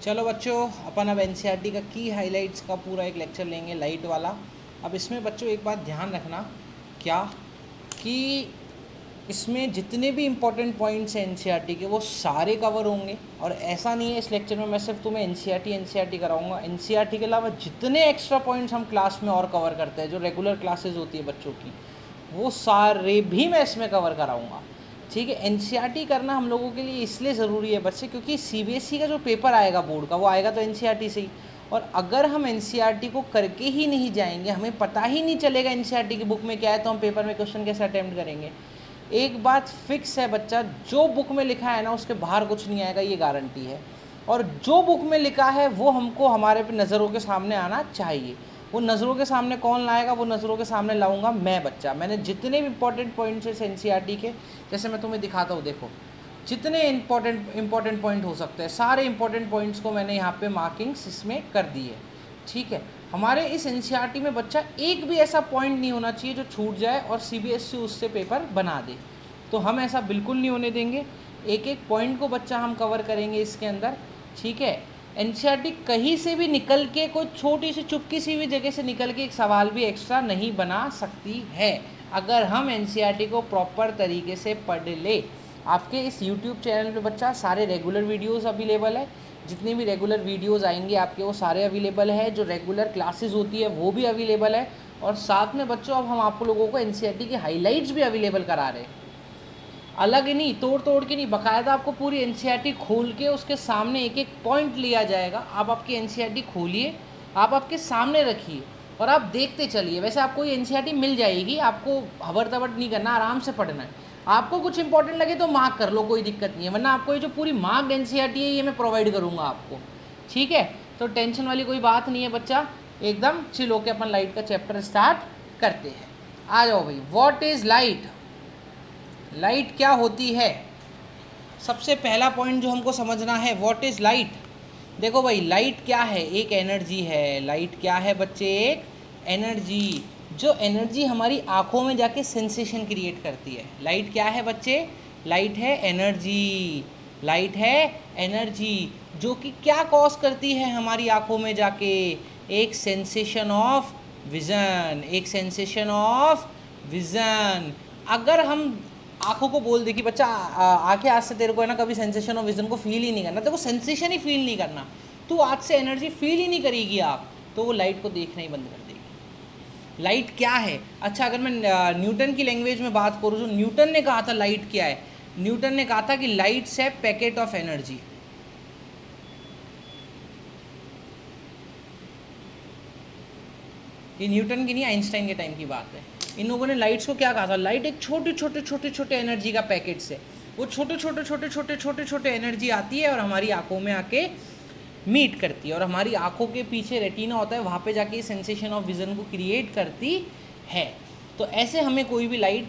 चलो बच्चों, अपन अब एनसीईआरटी का की हाइलाइट्स का पूरा एक लेक्चर लेंगे, लाइट वाला। अब इसमें बच्चों एक बात ध्यान रखना, क्या कि इसमें जितने भी इम्पोर्टेंट पॉइंट्स हैं एनसीईआरटी के वो सारे कवर होंगे। और ऐसा नहीं है इस लेक्चर में मैं सिर्फ तुम्हें एनसीईआरटी कराऊंगा, एनसीईआरटी के अलावा जितने एक्स्ट्रा पॉइंट्स हम क्लास में और कवर करते हैं, जो रेगुलर क्लासेज होती है बच्चों की, वो सारे भी मैं इसमें कवर कराऊंगा। ठीक है, एनसीईआरटी करना हम लोगों के लिए इसलिए ज़रूरी है बच्चे, क्योंकि सीबीएसई का जो पेपर आएगा बोर्ड का, वो आएगा तो एनसीईआरटी से ही। और अगर हम एनसीईआरटी को करके ही नहीं जाएंगे, हमें पता ही नहीं चलेगा एनसीईआरटी की बुक में क्या है, तो हम पेपर में क्वेश्चन कैसे अटेम्प्ट करेंगे। एक बात फिक्स है बच्चा, जो बुक में लिखा है ना उसके बाहर कुछ नहीं आएगा, ये गारंटी है। और जो बुक में लिखा है वो हमको हमारे पे नज़रों के सामने आना चाहिए। वो नज़रों के सामने कौन लाएगा? वो नज़रों के सामने लाऊंगा मैं बच्चा। मैंने जितने भी इंपॉर्टेंट पॉइंट्स हैं एनसीईआरटी के, जैसे मैं तुम्हें दिखाता हूँ, देखो जितने इंपॉर्टेंट पॉइंट हो सकते हैं, सारे इंपॉर्टेंट पॉइंट्स को मैंने यहाँ पे मार्किंग्स इसमें कर दी है। ठीक है, हमारे इस एनसीईआरटी में बच्चा एक भी ऐसा पॉइंट नहीं होना चाहिए जो छूट जाए और सीबीएसई उससे पेपर बना दे, तो हम ऐसा बिल्कुल नहीं होने देंगे। एक एक पॉइंट को बच्चा हम कवर करेंगे इसके अंदर। ठीक है, एनसीईआरटी कहीं से भी निकल के, कोई छोटी सी चुपकी सी भी जगह से निकल के एक सवाल भी एक्स्ट्रा नहीं बना सकती है, अगर हम एनसीईआरटी को प्रॉपर तरीके से पढ़ ले। आपके इस यूट्यूब चैनल पे बच्चा सारे रेगुलर वीडियोस अवेलेबल है, जितने भी रेगुलर वीडियोस आएंगे आपके वो सारे अवेलेबल है, जो रेगुलर क्लासेस होती है वो भी अवेलेबल है। और साथ में बच्चों अब हम आप लोगों को एनसीईआरटी की हाइलाइट्स भी अवेलेबल करा रहे हैं, अलग ही नहीं, तोड़ तोड़ के नहीं, बाकायदा आपको पूरी एनसीईआरटी खोल के उसके सामने एक एक पॉइंट लिया जाएगा। आप आपकी एनसीईआरटी खोलिए, आप आपके सामने रखिए और आप देखते चलिए। वैसे आपको ये एनसीईआरटी मिल जाएगी, आपको हबर तबर नहीं करना, आराम से पढ़ना है। आपको कुछ इंपॉर्टेंट लगे तो मार्क कर लो, कोई दिक्कत नहीं है, वरना आपको ये जो पूरी मार्क्ड एनसीईआरटी है ये मैं प्रोवाइड करूँगा आपको। ठीक है, तो टेंशन वाली कोई बात नहीं है बच्चा, एकदम चिल होकर अपन लाइट का चैप्टर स्टार्ट करते हैं। आ जाओ भाई, व्हाट इज़ लाइट? लाइट क्या होती है? सबसे पहला पॉइंट जो हमको समझना है, व्हाट इज़ लाइट। देखो भाई, लाइट क्या है? एक एनर्जी है। लाइट क्या है बच्चे? एक एनर्जी, जो एनर्जी हमारी आँखों में जाके सेंसेशन क्रिएट करती है। लाइट क्या है बच्चे? लाइट है एनर्जी। लाइट है एनर्जी जो कि क्या कॉज करती है हमारी आँखों में जाके? एक सेंसेशन ऑफ विज़न, एक सेंसेशन ऑफ विज़न। अगर हम आँखों को बोल दे कि बच्चा आंखें आज से तेरे को है ना कभी सेंसेशन ऑफ विजन को फील ही नहीं करना, तेरे को सेंसेशन ही फील नहीं करना, तू आज से एनर्जी फील ही नहीं करेगी आप, तो वो लाइट को देखना ही बंद कर देगी। लाइट क्या है? अच्छा, अगर मैं न्यूटन की लैंग्वेज में बात करूँ, जो न्यूटन ने कहा था लाइट क्या है, न्यूटन ने कहा था कि लाइट्स है पैकेट ऑफ एनर्जी। ये न्यूटन की नहीं, आइंस्टाइन के टाइम की बात है। इन लोगों ने लाइट्स को क्या कहा था? लाइट एक छोटे छोटे एनर्जी का पैकेट्स है। वो छोटे छोटे एनर्जी आती है और हमारी आंखों में आके मीट करती है, और हमारी आंखों के पीछे रेटिना होता है, वहाँ पे जाके सेंसेशन ऑफ विज़न को क्रिएट करती है। तो ऐसे हमें कोई भी लाइट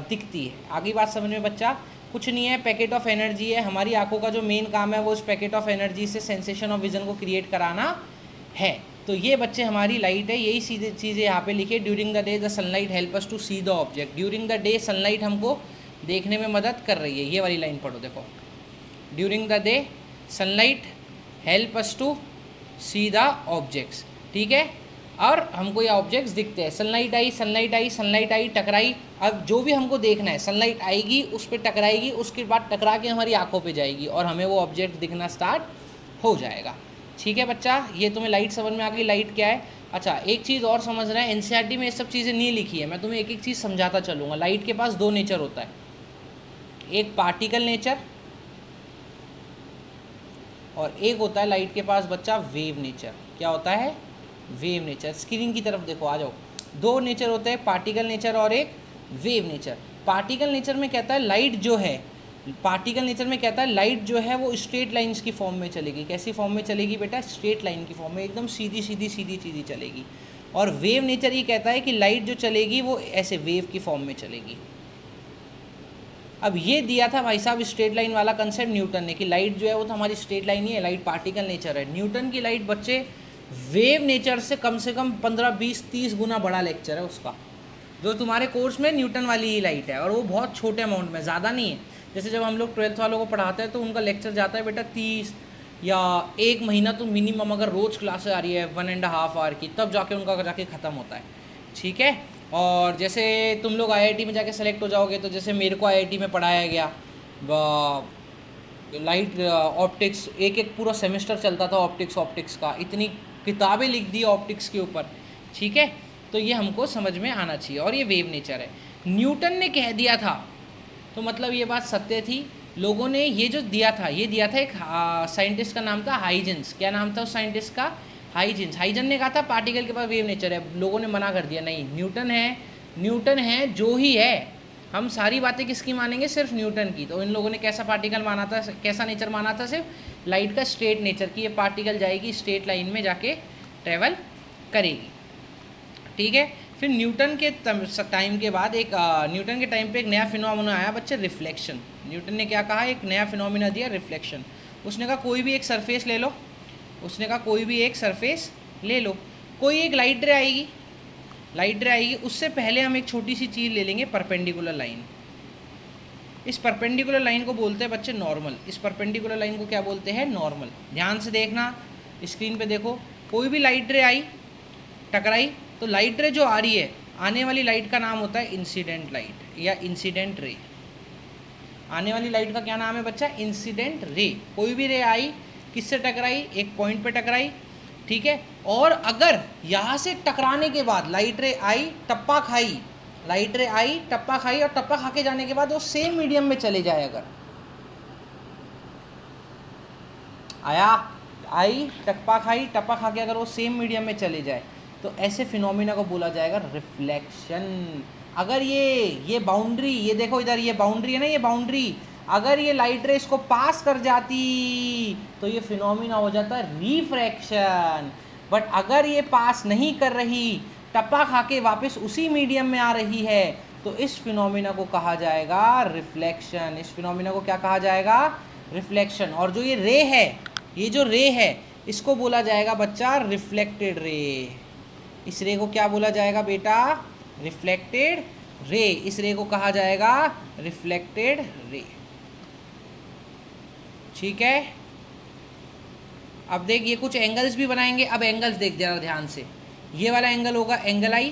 दिखती है। आगे बात समझ में बच्चा? कुछ नहीं है, पैकेट ऑफ एनर्जी है। हमारी आंखों का जो मेन काम है वो उस पैकेट ऑफ एनर्जी से सेंसेशन ऑफ विज़न को क्रिएट कराना है। तो ये बच्चे हमारी लाइट है। यही सीधे चीज़ें यहाँ पे लिखे, during the day the sunlight help us to see the object. During the day sunlight हमको देखने में मदद कर रही है। ये वाली लाइन पढ़ो, देखो, during the day sunlight help us to see the objects. ठीक है, और हमको ये ऑब्जेक्ट्स दिखते हैं। सनलाइट आई, सनलाइट आई, सनलाइट आई, टकराई। अब जो भी हमको देखना है, सनलाइट आएगी, उस पर टकराएगी, उसके बाद टकरा के हमारी आंखों पे जाएगी और हमें वो ऑब्जेक्ट दिखना स्टार्ट हो जाएगा। ठीक है बच्चा, ये तुम्हें लाइट समझ में आ गई, लाइट क्या है। अच्छा, एक चीज़ और समझना है, एनसीईआरटी में ये सब चीज़ें नहीं लिखी है, मैं तुम्हें एक एक चीज़ समझाता चलूँगा। लाइट के पास दो नेचर होता है, एक पार्टिकल नेचर और एक होता है लाइट के पास बच्चा वेव नेचर। क्या होता है? Wave nature. स्क्रीन की तरफ देखो, आ जाओ। दो नेचर होते हैं, पार्टिकल नेचर और एक वेव नेचर। पार्टिकल नेचर में कहता है लाइट जो है, पार्टिकल नेचर में कहता है लाइट जो है वो स्ट्रेट लाइंस की फॉर्म में चलेगी। कैसी फॉर्म में चलेगी बेटा? स्ट्रेट लाइन की फॉर्म में, एकदम सीधी सीधी सीधी सीधी चलेगी। और वेव नेचर ये कहता है कि लाइट जो चलेगी वो ऐसे वेव की फॉर्म में चलेगी। अब ये दिया था भाई साहब स्ट्रेट लाइन वाला कंसेप्ट न्यूटन ने, कि लाइट जो है वो तो हमारी स्ट्रेट लाइन ही है, लाइट पार्टिकल नेचर है। न्यूटन की लाइट बच्चे वेव नेचर से कम 15 20 30 गुना बड़ा लेक्चर है उसका। जो तुम्हारे कोर्स में न्यूटन वाली ही लाइट है, और वो बहुत छोटे अमाउंट में, ज़्यादा नहीं है। जैसे जब हम लोग 12th वालों को पढ़ाते हैं तो उनका लेक्चर जाता है बेटा 30 या 1 महीना तो मिनिमम अगर रोज़ क्लास आ रही है 1.5 आवर की, तब जाके उनका जाके ख़त्म होता है, ठीक है। और जैसे तुम लोग आईआईटी में जाके सेलेक्ट हो जाओगे, तो जैसे मेरे को आईआईटी में पढ़ाया गया लाइट ऑप्टिक्स, एक एक पूरा सेमेस्टर चलता था ऑप्टिक्स का, इतनी किताबें लिख दी ऑप्टिक्स के ऊपर, ठीक है। तो ये हमको समझ में आना चाहिए, और ये वेव नेचर है। न्यूटन ने कह दिया था, तो मतलब ये बात सत्य थी। लोगों ने ये जो दिया था, ये दिया था एक साइंटिस्ट का नाम था हाइजेंस। क्या नाम था उस साइंटिस्ट का? हाइजेंस। हाइजेंस ने कहा था पार्टिकल के पास वेव नेचर है, लोगों ने मना कर दिया, नहीं, न्यूटन है जो ही है। हम सारी बातें किसकी मानेंगे? सिर्फ न्यूटन की। तो इन लोगों ने कैसा पार्टिकल माना था, कैसा नेचर माना था? सिर्फ लाइट का स्ट्रेट नेचर, की ये पार्टिकल जाएगी स्ट्रेट लाइन में जाके ट्रेवल करेगी, ठीक है। फिर न्यूटन के टाइम के बाद न्यूटन के टाइम पे एक नया फिनोमेना आया बच्चे, रिफ्लेक्शन। न्यूटन ने क्या कहा? एक नया फिनोमेना दिया, रिफ्लेक्शन। उसने कहा कोई भी एक सरफेस ले लो, कोई एक लाइट रे आएगी, उससे पहले हम एक छोटी सी चीज़ ले लेंगे, परपेंडिकुलर लाइन। इस परपेंडिकुलर लाइन को बोलते हैं बच्चे नॉर्मल। इस परपेंडिकुलर लाइन को क्या बोलते हैं? नॉर्मल। ध्यान से देखना, स्क्रीन पे देखो, कोई भी लाइट रे आई, टकराई, तो लाइट रे जो आ रही है, आने वाली लाइट का नाम होता है इंसिडेंट लाइट या इंसिडेंट रे। आने वाली लाइट का क्या नाम है बच्चा? Incident ray. कोई भी रे आई, किससे टकराई? एक पॉइंट पे टकराई, ठीक है। और अगर यहाँ से टकराने के बाद लाइट रे आई, टप्पा खाई, और टप्पा खा के जाने के बाद वो सेम मीडियम में चले जाए, अगर टप्पा खा के अगर वो सेम मीडियम में चले जाए, तो ऐसे फिनोमिना को बोला जाएगा रिफ्लेक्शन। अगर ये बाउंड्री, ये देखो इधर, ये बाउंड्री है ना, ये बाउंड्री, अगर ये लाइट रे इसको पास कर जाती तो ये फिनोमिना हो जाता रिफ्रैक्शन। बट अगर ये पास नहीं कर रही, टप्पा खा के वापस उसी मीडियम में आ रही है, तो इस फिनोमिना को कहा जाएगा रिफ्लेक्शन। इस फिनोमिना को क्या कहा जाएगा? रिफ्लेक्शन। और जो ये जो रे है, इसको बोला जाएगा बच्चा रिफ्लेक्टेड रे। इस रे को क्या बोला जाएगा बेटा? Reflected ray. इस रे को कहा जाएगा रिफ्लेक्टेड रे, ठीक है। अब देख, ये कुछ एंगल्स भी बनाएंगे। अब एंगल्स देख जरा ध्यान से, ये वाला एंगल होगा एंगल आई,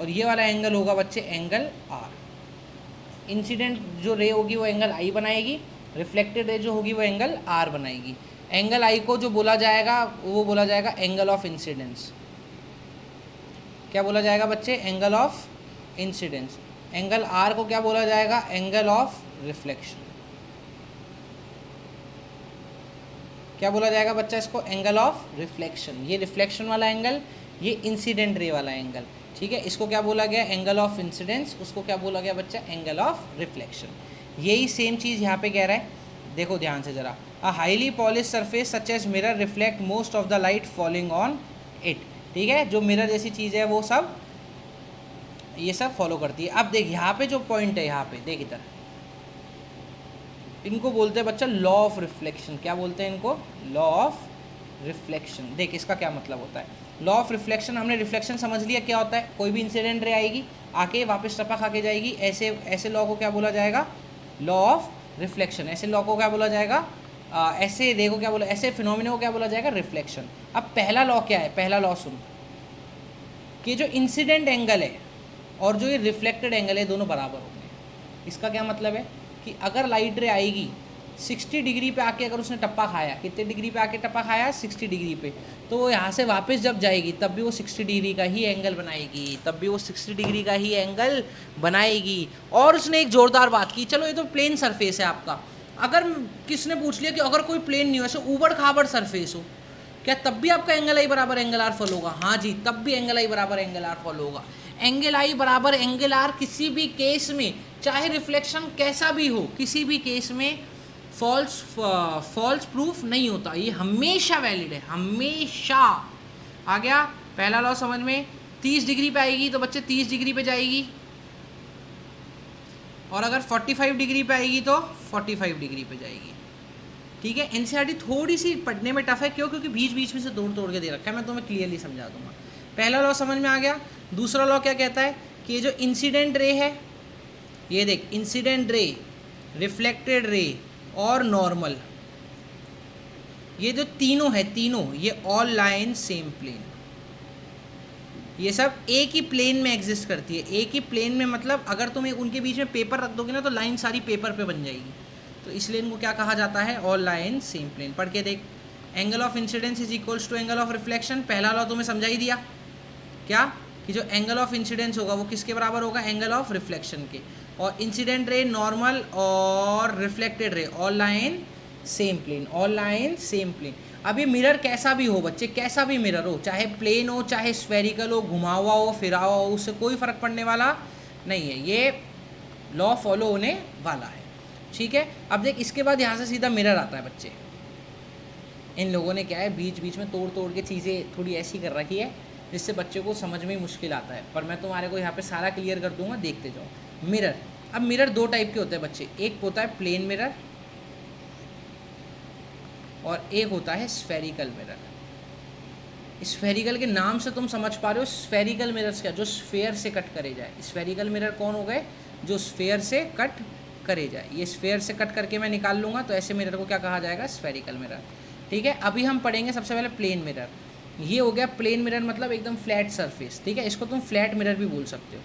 और ये वाला एंगल होगा बच्चे एंगल आर। इंसिडेंट जो रे होगी वो एंगल आई बनाएगी, रिफ्लेक्टेड रे जो होगी वो एंगल आर बनाएगी। एंगल आई को जो बोला जाएगा वो बोला जाएगा एंगल ऑफ इंसिडेंस। क्या बोला जाएगा बच्चे? Angle of incidence. Angle r को क्या बोला जाएगा? Angle of reflection. क्या बोला जाएगा बच्चा इसको? Angle of reflection. ये रिफ्लेक्शन वाला एंगल, ये इंसिडेंट रे वाला एंगल, ठीक है। इसको क्या बोला गया? Angle of incidence. उसको क्या बोला गया बच्चा? Angle of reflection. यही सेम चीज़ यहाँ पे कह रहा है, देखो ध्यान से जरा। A highly polished surface such as mirror reflect most of the light falling on it, ठीक है। जो मिरर जैसी चीज़ है वो सब, ये सब फॉलो करती है। अब देख यहाँ पे जो पॉइंट है, यहाँ पे देख इधर, इनको बोलते हैं बच्चा लॉ ऑफ रिफ्लेक्शन। क्या बोलते हैं इनको? Law of reflection. देख इसका क्या मतलब होता है? लॉ ऑफ रिफ्लेक्शन, हमने रिफ्लेक्शन समझ लिया क्या होता है। कोई भी इंसिडेंट रे आएगी, आके वापस टप्पा खा के जाएगी, ऐसे लॉ को क्या बोला जाएगा? Law of reflection. ऐसे लॉ को क्या बोला जाएगा? ऐसे रे को क्या बोला, ऐसे फिनोमिना को क्या बोला जाएगा? रिफ्लेक्शन। अब पहला लॉ क्या है? पहला लॉ सुन, कि जो इंसिडेंट एंगल है और जो ये रिफ्लेक्टेड एंगल है, दोनों बराबर होंगे। इसका क्या मतलब है? कि अगर लाइट रे आएगी 60 डिग्री पे आके, अगर उसने टप्पा खाया, कितने डिग्री पे आके टप्पा खाया? 60 डिग्री पे, तो वो यहाँ से वापस जब जाएगी तब भी वो 60 डिग्री का ही एंगल बनाएगी, और उसने एक ज़ोरदार बात की, चलो ये तो प्लेन सरफेस है आपका। अगर किसने पूछ लिया कि अगर कोई प्लेन नहीं हो, ऐसे ऊबड़ खाबड़ सरफेस हो, क्या तब भी आपका एंगल आई बराबर एंगल आर फॉलो होगा? हाँ जी, तब भी एंगल आई बराबर एंगल आर फॉलो होगा। एंगल आई बराबर एंगल आर किसी भी केस में, चाहे रिफ्लेक्शन कैसा भी हो, किसी भी केस में फॉल्स प्रूफ नहीं होता। ये हमेशा वैलिड है, हमेशा। आ गया पहला लॉ समझ में? 30 डिग्री पे आएगी तो बच्चे 30 डिग्री पे जाएगी, और अगर 45 डिग्री पे आएगी तो 45 डिग्री पे जाएगी, ठीक है। एनसीईआरटी थोड़ी सी पढ़ने में टफ है, क्यों? क्योंकि बीच बीच में से तोड़ के दे रखा है। मैं तुम्हें क्लियरली समझा दूंगा। पहला लॉ समझ में आ गया। दूसरा लॉ क्या कहता है? कि ये जो इंसिडेंट रे है, ये देख, इंसिडेंट रे, रिफ्लेक्टेड रे और नॉर्मल, ये जो तीनों है, तीनों ये ऑल लाइन सेम प्लेन, ये सब एक ही प्लेन में एग्जिस्ट करती है। एक ही प्लेन में मतलब अगर तुम उनके बीच में पेपर रख दोगे ना तो लाइन सारी पेपर पे बन जाएगी, तो इसलिए इनको क्या कहा जाता है, ऑल लाइन सेम प्लेन। पढ़ के देख, angle of incidence is equals to angle of reflection. पहला लॉ तुम्हें समझा ही दिया क्या, कि जो एंगल ऑफ इंसिडेंस होगा वो किसके बराबर होगा, एंगल ऑफ रिफ्लेक्शन के। और इंसिडेंट रे नॉर्मल और reflected ray all line same plane, all line same plane. अब ये मिरर कैसा भी हो बच्चे, कैसा भी मिरर हो, चाहे प्लेन हो चाहे स्फेरिकल हो, घुमा हुआ हो फिरा हुआ हो, उससे कोई फ़र्क पड़ने वाला नहीं है, ये लॉ फॉलो होने वाला है। ठीक है, अब देख इसके बाद यहाँ से सीधा मिरर आता है बच्चे। इन लोगों ने क्या है बीच बीच में तोड़ तोड़ के चीज़ें थोड़ी ऐसी कर रखी है जिससे बच्चे को समझ में मुश्किल आता है, पर मैं तुम्हारे को यहाँ पे सारा क्लियर कर दूंगा, देखते जाओ। मिरर, अब मिरर दो टाइप के होते हैं बच्चे, एक होता है प्लेन मिरर और एक होता है स्फेरिकल मिरर। स्फेरिकल के नाम से तुम समझ पा रहे हो, स्फेरिकल मिरर्स क्या, जो स्फेयर से कट करे जाए। स्फेरिकल मिरर कौन हो गए, जो स्फेयर से कट करे जाए। ये स्फेयर से कट करके मैं निकाल लूँगा तो ऐसे मिरर को क्या कहा जाएगा, स्फेरिकल मिरर। ठीक है, अभी हम पढ़ेंगे सबसे पहले प्लेन मिरर। ये हो गया प्लेन मिरर, मतलब एकदम फ्लैट सरफेस। ठीक है, इसको तुम फ्लैट मिरर भी बोल सकते हो,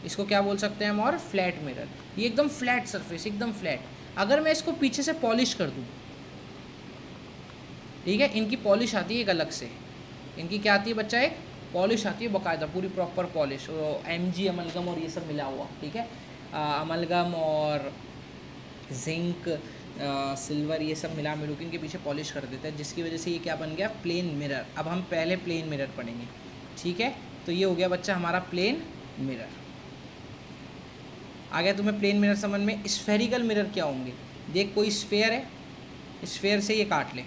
इसको क्या बोल सकते हैं हम, और फ्लैट मिरर। ये एकदम फ्लैट सरफेस, एकदम फ्लैट। अगर मैं इसको पीछे से पॉलिश कर दूँ, ठीक है, इनकी पॉलिश आती है एक अलग से, इनकी क्या आती है बच्चा, एक पॉलिश आती है बाकायदा, पूरी प्रॉपर पॉलिश, MG अमलगम और ये सब मिला हुआ। ठीक है, अमलगम और जिंक सिल्वर ये सब मिला मिलू के इनके पीछे पॉलिश कर देते हैं, जिसकी वजह से ये क्या बन गया, प्लेन मिरर। अब हम पहले प्लेन मिरर पढ़ेंगे। ठीक है, तो ये हो गया बच्चा हमारा प्लेन मिरर। आ गया तुम्हें प्लेन मिरर समझ में। स्फेरिकल मिरर क्या होंगे, देख कोई स्फेयर है, स्फेयर से ये काट ले,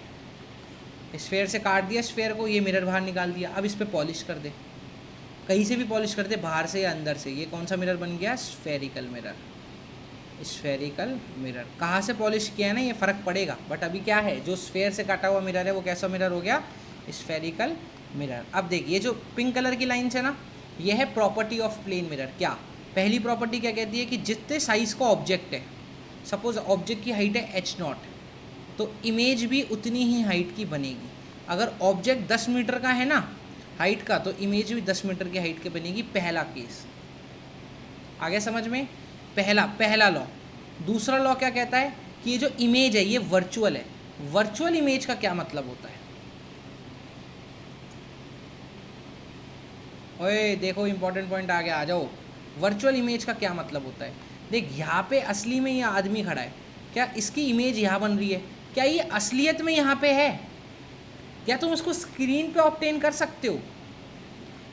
स्फेयर से काट दिया स्फेयर को, ये मिरर बाहर निकाल दिया। अब इस पर पॉलिश कर दे, कहीं से भी पॉलिश कर दे, बाहर से या अंदर से, ये कौन सा मिरर बन गया, स्फेरिकल मिरर। स्फेरिकल मिरर कहाँ से पॉलिश किया है ना, ये फ़र्क पड़ेगा, बट अभी क्या है, जो स्फेयर से काटा हुआ मिरर है वो कैसा मिरर हो गया, स्फेरिकल मिरर। अब देखिए जो पिंक कलर की लाइन्स है ना, ये है प्रॉपर्टी ऑफ प्लेन मिरर। क्या पहली प्रॉपर्टी क्या कहती है, कि जितने साइज़ का ऑब्जेक्ट है, सपोज ऑब्जेक्ट की हाइट है h0, तो इमेज भी उतनी ही हाइट की बनेगी। अगर ऑब्जेक्ट 10 मीटर का है ना हाइट का, तो इमेज भी 10 मीटर की हाइट की बनेगी। पहला केस आ गया समझ में, पहला लॉ। दूसरा लॉ क्या कहता है, कि ये जो इमेज है ये वर्चुअल है। वर्चुअल इमेज का क्या मतलब होता है, ओए देखो इंपॉर्टेंट पॉइंट आ गया, आ जाओ। वर्चुअल इमेज का क्या मतलब होता है, देख यहाँ पे असली में ये आदमी खड़ा है, क्या इसकी इमेज यहाँ बन रही है, क्या ये असलियत में यहाँ पे है, क्या तुम उसको स्क्रीन पे ऑब्टेन कर सकते हो,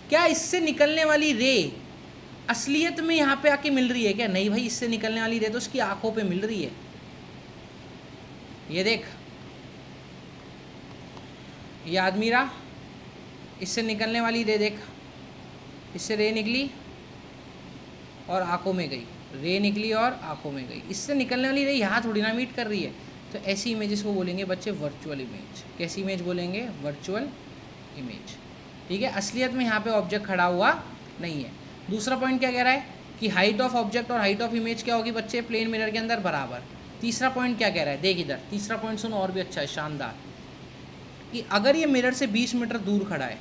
क्या इससे निकलने वाली रे असलियत में यहाँ पे आके मिल रही है क्या, नहीं भाई, इससे निकलने वाली रे तो उसकी आंखों पे मिल रही है। ये देख ये आदमी रहा, इससे निकलने वाली रे देख, इससे रे निकली और आंखों में गई, रे निकली और आंखों में गई, इससे निकलने वाली रे यहाँ थोड़ी ना मीट कर रही है। तो ऐसी इमेजेस को बोलेंगे बच्चे वर्चुअल इमेज। कैसी इमेज बोलेंगे, वर्चुअल इमेज। ठीक है, असलियत में यहाँ पे ऑब्जेक्ट खड़ा हुआ नहीं है। दूसरा पॉइंट क्या कह रहा है, कि हाइट ऑफ ऑब्जेक्ट और हाइट ऑफ इमेज क्या होगी बच्चे, प्लेन मिरर के अंदर बराबर। तीसरा पॉइंट क्या कह रहा है, देख इधर, तीसरा पॉइंट सुनो और भी अच्छा है, शानदार, कि अगर ये मिरर से 20 मीटर दूर खड़ा है,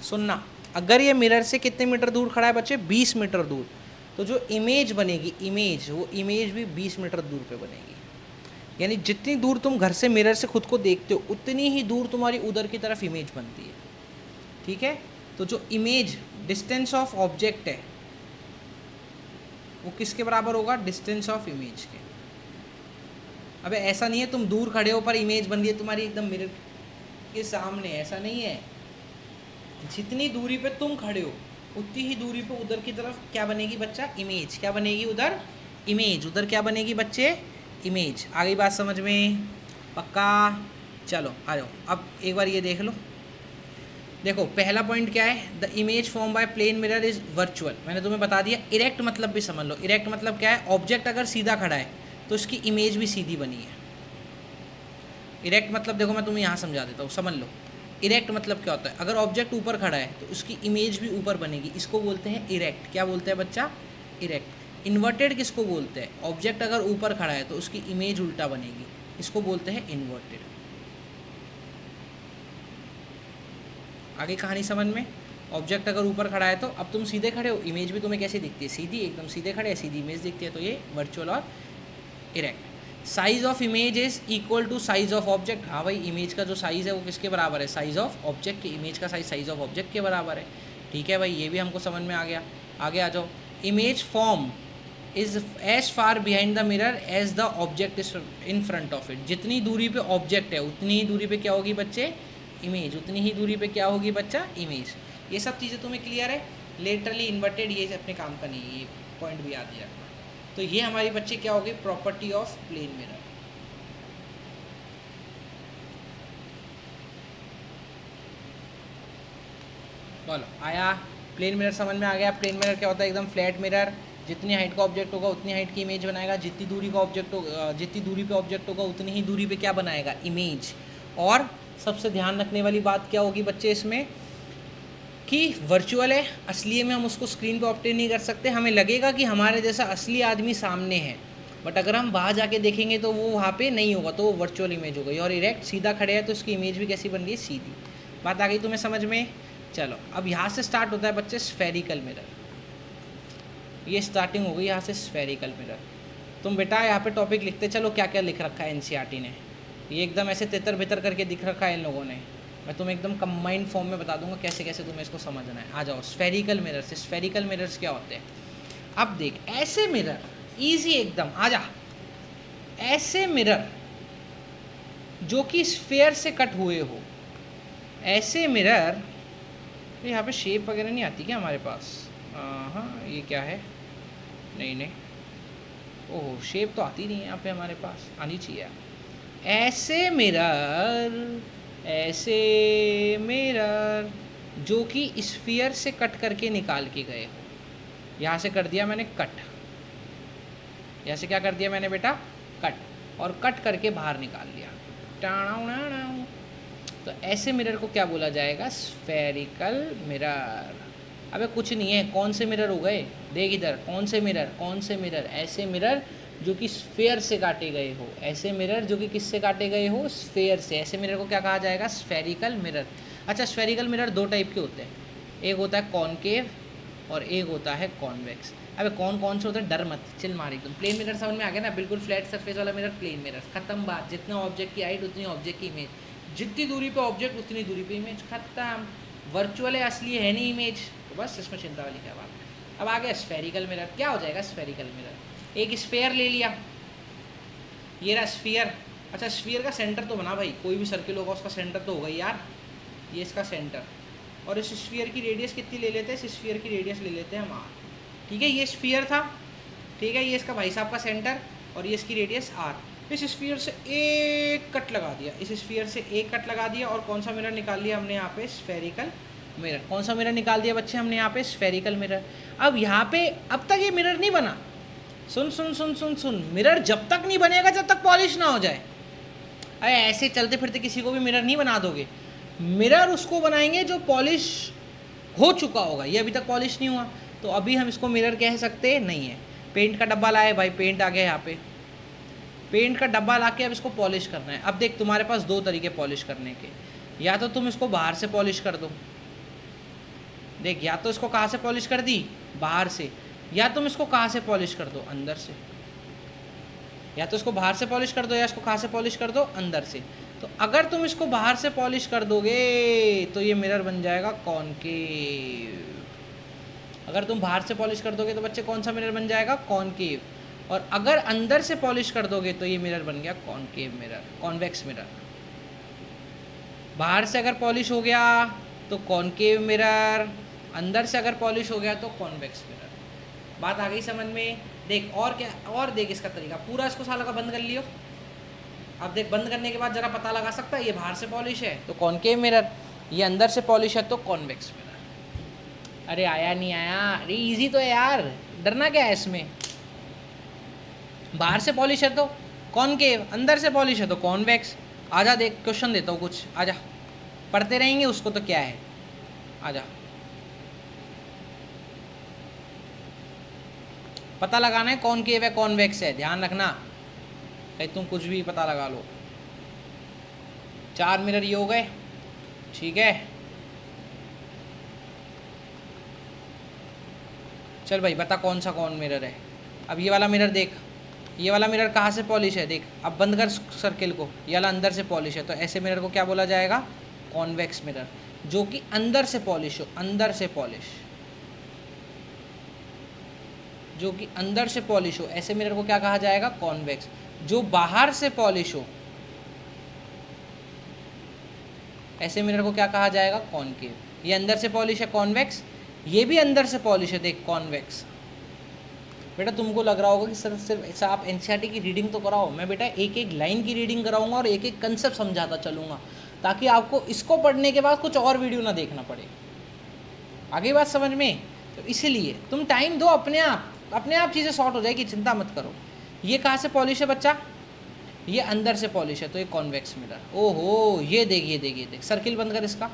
सुनना, अगर ये मिरर से कितने मीटर दूर खड़ा है बच्चे, 20 मीटर दूर, तो जो इमेज बनेगी, इमेज, वो इमेज भी 20 मीटर दूर पे बनेगी। यानी जितनी दूर तुम घर से मिरर से खुद को देखते हो, उतनी ही दूर तुम्हारी उधर की तरफ इमेज बनती है। ठीक है, तो जो इमेज डिस्टेंस ऑफ ऑब्जेक्ट है वो किसके बराबर होगा, डिस्टेंस ऑफ इमेज के। अबे ऐसा नहीं है तुम दूर खड़े हो पर इमेज बन रही है तुम्हारी एकदम मिरर के सामने, ऐसा नहीं है। जितनी दूरी पे तुम खड़े हो उतनी ही दूरी पे उधर की तरफ क्या बनेगी बच्चा, इमेज। क्या बनेगी उधर, इमेज। उधर क्या बनेगी बच्चे, इमेज। आ गई बात समझ में, पक्का। चलो आ जाओ, अब एक बार ये देख लो। देखो पहला पॉइंट क्या है, the image form by plane mirror is virtual. मैंने तुम्हें बता दिया। इरेक्ट मतलब भी समझ लो। इरेक्ट मतलब क्या है, ऑब्जेक्ट अगर सीधा खड़ा है तो उसकी इमेज भी सीधी बनी है। इरेक्ट मतलब देखो मैं तुम्हें यहाँ समझा देता हूँ, समझ लो। इरेक्ट मतलब क्या होता है, अगर ऑब्जेक्ट ऊपर खड़ा है तो उसकी इमेज भी ऊपर बनेगी। इसको बोलते हैं इरेक्ट। क्या बोलते हैं बच्चा, इरेक्ट। इन्वर्टेड किसको बोलते हैं, ऑब्जेक्ट अगर ऊपर खड़ा है तो उसकी इमेज उल्टा बनेगी, इसको बोलते हैं इन्वर्टेड। आगे कहानी समझ में। ऑब्जेक्ट अगर ऊपर खड़ा है तो अब तुम सीधे खड़े हो, इमेज भी तुम्हें कैसी दिखती है, सीधी, एकदम सीधे खड़े हैं, सीधी इमेज दिखती है, तो ये वर्चुअल और erect. Size of image is equal to size of object. हाँ भाई, इमेज का जो साइज़ है वो किसके बराबर है, साइज ऑफ ऑब्जेक्ट के। इमेज का साइज ऑफ ऑब्जेक्ट के बराबर है। ठीक है भाई, ये भी हमको समझ में आ गया। आगे आ जाओ। Image form is as far behind the mirror as the object is in front of it. जितनी दूरी पे ऑब्जेक्ट है उतनी ही दूरी पे क्या होगी बच्चे, इमेज। उतनी ही दूरी पे क्या होगी बच्चा, इमेज। ये सब चीज़ें तुम्हें क्लियर है। लेटरली इन्वर्टेड ये अपने काम का नहीं है, ये पॉइंट भी याद ही रखना। तो ये हमारी बच्चे क्या होगी, प्रॉपर्टी ऑफ प्लेन मिरर। बोलो आया, प्लेन मिरर समझ में आ गया। प्लेन मिरर क्या होता है, एकदम फ्लैट मिरर। जितनी हाइट का ऑब्जेक्ट होगा उतनी हाइट की इमेज बनाएगा, जितनी दूरी का ऑब्जेक्ट होगा, जितनी दूरी पे ऑब्जेक्ट होगा उतनी ही दूरी पे क्या बनाएगा, इमेज। और सबसे ध्यान रखने वाली बात क्या होगी बच्चे इसमें, कि वर्चुअल है, असली में हम उसको स्क्रीन पे ऑब्टेन नहीं कर सकते। हमें लगेगा कि हमारे जैसा असली आदमी सामने है, बट अगर हम बाहर जाके देखेंगे तो वो वहाँ पे नहीं होगा, तो वो वर्चुअल इमेज हो गई। और इरेक्ट सीधा खड़े हैं तो उसकी इमेज भी कैसी बन रही है, सीधी। बात आ गई तुम्हें समझ में। चलो अब यहाँ से स्टार्ट होता है बच्चे स्फेरिकल मिरर। ये स्टार्टिंग हो गई यहाँ से स्फेरिकल मिरर। तुम बेटा यहाँ पे टॉपिक लिखते चलो क्या क्या लिख रखा है एनसीईआरटी ने। ये एकदम ऐसे तितर बितर करके दिख रखा है इन लोगों ने। मैं तुम्हें एकदम कंबाइंड फॉर्म में बता दूंगा कैसे कैसे तुम्हें इसको समझना है। आ जाओ स्फेरिकल मिरर से। स्फेरिकल मिरर्स क्या होते हैं, अब देख, ऐसे मिरर, इजी एकदम, आ जा। ऐसे मिरर जो कि स्फेयर से कट हुए हो, ऐसे मिरर। यहाँ पे शेप वगैरह नहीं आती क्या हमारे पास, हाँ ये क्या है, नहीं नहीं, ओह शेप तो आती नहीं है यहाँ पे हमारे पास, आनी चाहिए। ऐसे मिरर, ऐसे मिरर जो कि स्फीयर से कट करके निकाल के गए हो। यहाँ से कर दिया मैंने कट, यहाँ से क्या कर दिया मैंने बेटा, कट, और कट करके बाहर निकाल लिया। तो ऐसे मिरर को क्या बोला जाएगा, स्फेरिकल मिरर। अबे कुछ नहीं है, कौन से मिरर हो गए, देख इधर, कौन से मिरर, कौन से मिरर, ऐसे मिरर जो कि स्फेयर से काटे गए हो। ऐसे मिरर जो कि किससे काटे गए हो, स्फेयर से। ऐसे मिरर को क्या कहा जाएगा, स्फेरिकल मिरर। अच्छा, स्फेरिकल मिरर दो टाइप के होते हैं, एक होता है कॉनकेव और एक होता है कॉन्वेक्स। अबे कौन से होते हैं, डर मत, चिल मार एकदम। प्लेन मिरर समझ में आ गया ना, बिल्कुल फ्लैट सरफेस वाला मिरर प्लेन मिरर, खत्म बात। जितना ऑब्जेक्ट की हाइट उतनी ऑब्जेक्ट की इमेज, जितनी दूरी पे ऑब्जेक्ट उतनी दूरी पे इमेज, खत्म। वर्चुअल है, असली है नहीं इमेज, तो बस इसमें चिंता वाली क्या बात। अब आ गया स्फेरिकल मिरर। क्या हो जाएगा स्फेरिकल मिरर, एक स्फेयर ले लिया, ये रहा स्फीयर। अच्छा स्फीयर का सेंटर तो बना भाई, कोई भी सर्किल होगा उसका सेंटर तो होगा ही यार, ये इसका सेंटर। और इस स्फीयर की रेडियस कितनी ले लेते हैं, इस स्फीयर की रेडियस ले लेते हैं हम आर। ठीक है, ये स्फीयर था, ठीक है, ये इसका भाई साहब का सेंटर, और ये इसकी रेडियस आर। इस स्फीयर से एक कट लगा दिया, इस स्फीयर से एक कट लगा दिया, और कौन सा मिरर निकाल लिया हमने यहाँ पे, स्फेरिकल मिरर। कौन सा मिरर निकाल दिया बच्चे हमने यहाँ पे, स्फेरिकल मिरर। अब यहाँ पे अब तक ये मिरर नहीं बना, सुन सुन सुन सुन सुन, मिरर जब तक नहीं बनेगा जब तक पॉलिश ना हो जाए। अरे ऐसे चलते फिरते किसी को भी मिरर नहीं बना दोगे, मिरर उसको बनाएंगे जो पॉलिश हो चुका होगा। ये अभी तक पॉलिश नहीं हुआ, तो अभी हम इसको मिरर कह सकते नहीं है। पेंट का डब्बा लाए भाई, पेंट आ गया यहाँ पे, पेंट का डब्बा ला के अब इसको पॉलिश करना है। अब देख तुम्हारे पास दो तरीके पॉलिश करने के, या तो तुम इसको बाहर से पॉलिश कर दो, देख, या तो इसको कहाँ से पॉलिश कर दी, बाहर से, या तुम इसको कहाँ से पॉलिश कर दो, अंदर से। या तो इसको बाहर से पॉलिश कर दो, या इसको कहाँ से पॉलिश कर दो, अंदर से। तो अगर तुम इसको बाहर से पॉलिश कर दोगे तो ये मिरर बन जाएगा कॉनकेव। अगर तुम बाहर से पॉलिश कर दोगे तो बच्चे कौन सा मिरर बन जाएगा, कॉनकेव। और अगर अंदर से पॉलिश कर दोगे तो ये मिरर बन गया कॉनकेव मिरर, कॉन्वेक्स मिरर। बाहर से अगर पॉलिश हो गया तो कॉनकेव मिरर, अंदर से अगर पॉलिश हो गया तो कॉन्वेक्स मिरर। बात आ गई समझ में। देख और क्या, और देख इसका तरीका, पूरा इसको साला का बंद कर लियो। अब देख बंद करने के बाद जरा पता लगा सकता है, ये बाहर से पॉलिश है तो कॉनकेव मिरर, ये अंदर से पॉलिश है तो कॉन्वेक्स मिरर। अरे आया नहीं आया, अरे इजी तो है यार, डरना क्या है इसमें। बाहर से पॉलिश है तो कॉनकेव, अंदर से पॉलिश है तो कॉन्वेक्स। आजा देख क्वेश्चन देता हूँ कुछ, आजा पढ़ते रहेंगे उसको तो क्या है, आजा। पता लगाना है कॉनकेव है कॉन्वेक्स है, ध्यान रखना, कहीं तुम कुछ भी पता लगा लो। चार मिरर ये हो गए, ठीक है। चल भाई बता कौन सा कौन मिरर है। अब ये वाला मिरर देख, ये वाला मिरर कहाँ से पॉलिश है देख। अब बंद कर सर्किल को, ये वाला अंदर से पॉलिश है, तो ऐसे मिरर को क्या बोला जाएगा, कॉन्वेक्स मिरर। जो कि अंदर से पॉलिश हो, अंदर से पॉलिश, जो कि अंदर से पॉलिश हो, ऐसे मिरर को क्या कहा जाएगा, कॉन्वेक्स। जो बाहर से पॉलिश हो, ऐसे मिरर को क्या कहा जाएगा, कॉनकेव। ये अंदर से पॉलिश है, कॉन्वेक्स। ये भी अंदर से पॉलिश है, देख कॉन्वेक्स। बेटा तुमको लग रहा होगा कि सर सिर्फ ऐसा आप एनसीईआरटी की रीडिंग तो कराओ, मैं बेटा एक एक लाइन की रीडिंग कराऊंगा और एक एक कंसेप्ट समझाता चलूँगा, ताकि आपको इसको पढ़ने के बाद कुछ और वीडियो ना देखना पड़े। आगे बात समझ में? तो इसीलिए तुम टाइम दो, अपने आप चीज़ें सॉर्ट हो जाएगी, चिंता मत करो। ये कहाँ से पॉलिश है बच्चा, ये अंदर से पॉलिश है, तो ये कॉन्वेक्स मिरर। ओहो ये देख, ये देख, ये देख, सर्किल बंद कर इसका,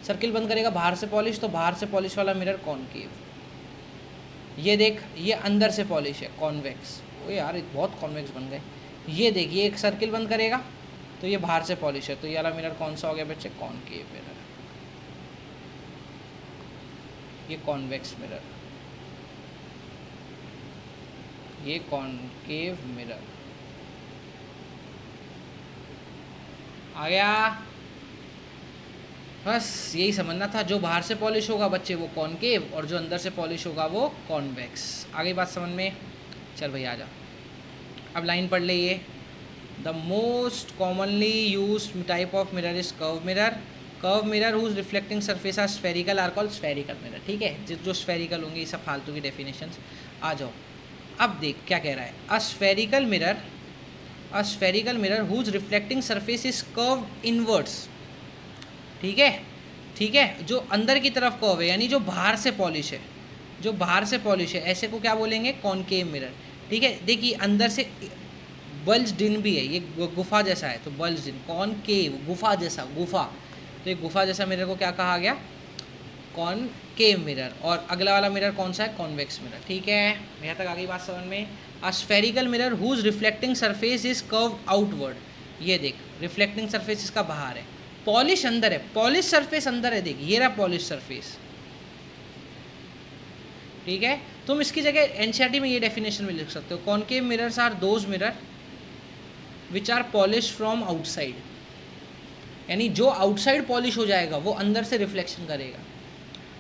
सर्किल बंद करेगा, बाहर से पॉलिश, तो बाहर से पॉलिश वाला मिरर कॉनकेव। ये देख, ये अंदर से पॉलिश है, कॉन्वेक्स। ओ यार बहुत कॉन्वेक्स बन गए। ये देख, ये एक सर्किल बंद करेगा तो ये बाहर से पॉलिश है, तो ये वाला मिरर कौन सा हो गया बच्चे, कॉनकेव मिरर। ये कॉन्वेक्स मिरर, ये कॉनकेव मिरर। आ गया? बस यही समझना था, जो बाहर से पॉलिश होगा बच्चे वो कॉनकेव, और जो अंदर से पॉलिश होगा वो कॉन्वेक्स। आगे बात समझ में? चल भाई आ जा, अब लाइन पढ़ ले। ये the most commonly use type of mirror is curve mirror. Curve mirror whose reflecting surface are spherical are called spherical mirror. ठीक है, जो स्फेरिकल होंगे ये सब फालतू की डेफिनेशंस। आ जाओ, अब देख क्या कह रहा है। A spherical mirror whose reflecting surface is curve inwards. ठीक है, ठीक है, जो अंदर की तरफ कर्व है, यानी जो बाहर से पॉलिश है, जो बाहर से पॉलिश है, ऐसे को क्या बोलेंगे, कॉनकेव मिरर। ठीक है, देखिए अंदर से बल्ज्ड इन भी है, ये गुफा जैसा है, तो बल्ज्ड इन, कॉनकेव, गुफा जैसा, गुफा, तो ये गुफा जैसा मिरर को क्या कहा गया, कॉनकेव मिरर। और अगला वाला मिरर कौन सा है, कॉन्वेक्स मिरर। ठीक है, यहाँ तक आगे बात समझ में। A spherical mirror whose reflecting surface is curve outward. ये देख, रिफ्लेक्टिंग सरफेस इसका बाहर है, पॉलिश अंदर है, पॉलिश सरफेस अंदर है, देख ये रहा पॉलिश सरफेस। ठीक है, तुम इसकी जगह एनसीईआरटी में ये डेफिनेशन भी लिख सकते हो, concave mirrors are those mirror which are polish from outside. यानी जो आउटसाइड पॉलिश हो जाएगा वो अंदर से रिफ्लेक्शन करेगा।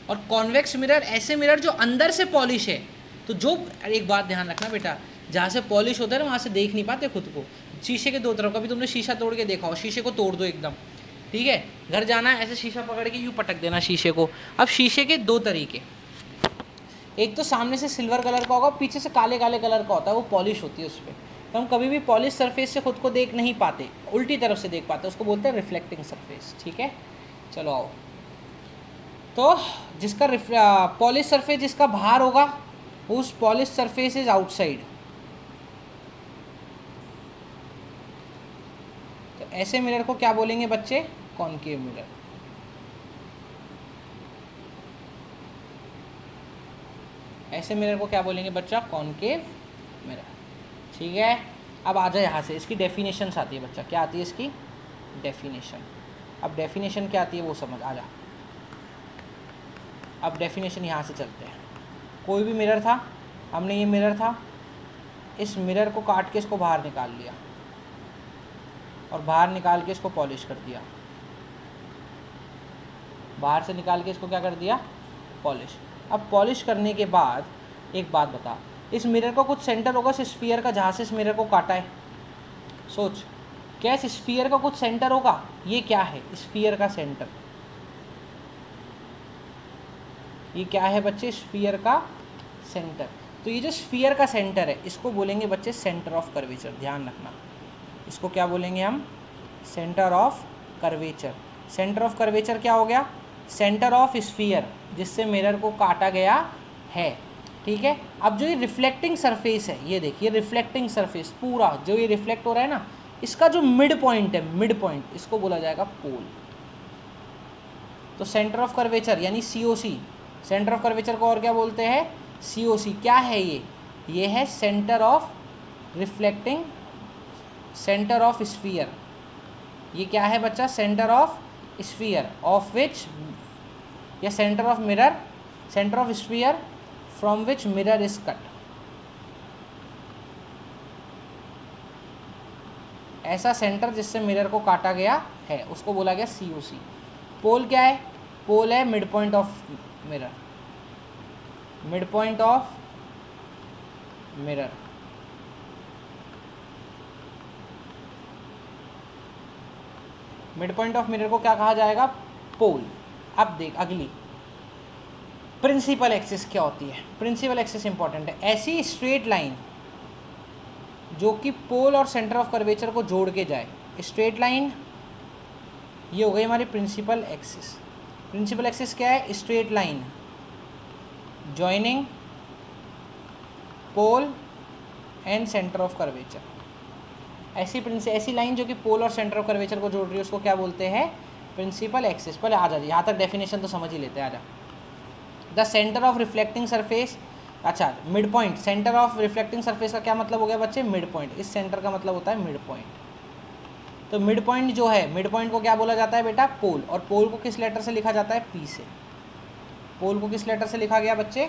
और कॉन्वेक्स मिरर ऐसे मिरर जो अंदर से पॉलिश है, तो जो, एक बात ध्यान रखना बेटा, जहाँ से पॉलिश होता है ना वहाँ से देख नहीं पाते खुद को। शीशे के दो तरफ, कभी तुमने शीशा तोड़ के देखा हो, शीशे को तोड़ दो एकदम, ठीक है, घर जाना है ऐसे शीशा पकड़ के यूँ पटक देना शीशे को। अब शीशे के दो तरीके, एक तो सामने से सिल्वर कलर का होगा, पीछे से काले काले कलर का होता है, वो पॉलिश होती है उस पर, तो हम कभी भी पॉलिश सरफेस से खुद को देख नहीं पाते, उल्टी तरफ से देख पाते, उसको बोलते हैं रिफ्लेक्टिंग सरफेस। ठीक है, चलो आओ, तो जिसका पॉलिश सरफेस जिसका बाहर होगा, उस पॉलिश सरफेस इज आउटसाइड। तो ऐसे मिरर को क्या बोलेंगे बच्चे, कॉनकेव मिरर। ऐसे मिरर को क्या बोलेंगे बच्चा, कॉनकेव मिरर। ठीक है, अब आ जाए यहाँ से, इसकी डेफिनेशन आती है बच्चा, क्या आती है इसकी डेफिनेशन। अब डेफिनेशन क्या आती है वो समझ, आ जा। अब डेफिनेशन यहाँ से चलते हैं। कोई भी मिरर था, हमने ये मिरर था, इस मिरर को काट के इसको बाहर निकाल लिया, और बाहर निकाल के इसको पॉलिश कर दिया, बाहर से निकाल के इसको क्या कर दिया, पॉलिश। अब पॉलिश करने के बाद एक बात बता, इस मिरर का कुछ सेंटर होगा इस स्फीयर का, जहाँ से इस मिरर को काटा है, सोच, क्या इस स्फीयर का कुछ सेंटर होगा, ये क्या है स्फीयर का सेंटर, ये क्या है बच्चे, स्फीयर का सेंटर। तो ये जो स्फीयर का सेंटर है इसको बोलेंगे बच्चे सेंटर ऑफ कर्वेचर। ध्यान रखना, इसको क्या बोलेंगे हम, centre of curvature. Centre of curvature क्या हो गया, सेंटर ऑफ स्फीयर जिससे मिरर को काटा गया है। ठीक है, अब जो ये रिफ्लेक्टिंग सरफेस है, ये देखिए रिफ्लेक्टिंग सरफेस पूरा जो ये रिफ्लेक्ट हो रहा है ना, इसका जो मिड पॉइंट है, मिड पॉइंट, इसको बोला जाएगा पोल। तो सेंटर ऑफ कर्वेचर यानी सीओसी, सेंटर ऑफ कर्वेचर को और क्या बोलते हैं, सीओसी। क्या है ये है centre of reflecting, centre of sphere. ये क्या है बच्चा, centre of sphere of which, या centre of mirror, centre of sphere from which mirror is cut, ऐसा सेंटर जिससे मिरर को काटा गया है उसको बोला गया COC। पोल क्या है? पोल है mid point of mirror, mid point of mirror. Mid point of mirror को क्या कहा जाएगा? पोल। अब देख अगली, प्रिंसिपल एक्सिस क्या होती है? प्रिंसिपल एक्सिस इंपॉर्टेंट है। ऐसी स्ट्रेट लाइन जो कि पोल और सेंटर ऑफ कर्वेचर को जोड़ के जाए, स्ट्रेट लाइन, ये हो गई हमारी प्रिंसिपल एक्सिस। प्रिंसिपल एक्सिस क्या है? Straight line joining pole and centre of curvature. ऐसी लाइन जो कि पोल और सेंटर ऑफ कर्वेचर को जोड़ रही है उसको क्या बोलते हैं? Principal axis. पहले आ जा, यहाँ तक डेफिनेशन तो समझ ही लेते हैं। आ जा, the centre of reflecting surface, अच्छा mid point, centre of reflecting surface का क्या मतलब हो गया बच्चे? Mid point. इस सेंटर का मतलब होता है मिड पॉइंट। तो मिड पॉइंट जो है, मिड पॉइंट को क्या बोला जाता है बेटा? पोल। और पोल को किस लेटर से लिखा जाता है? P से। पोल को किस लेटर से लिखा गया बच्चे?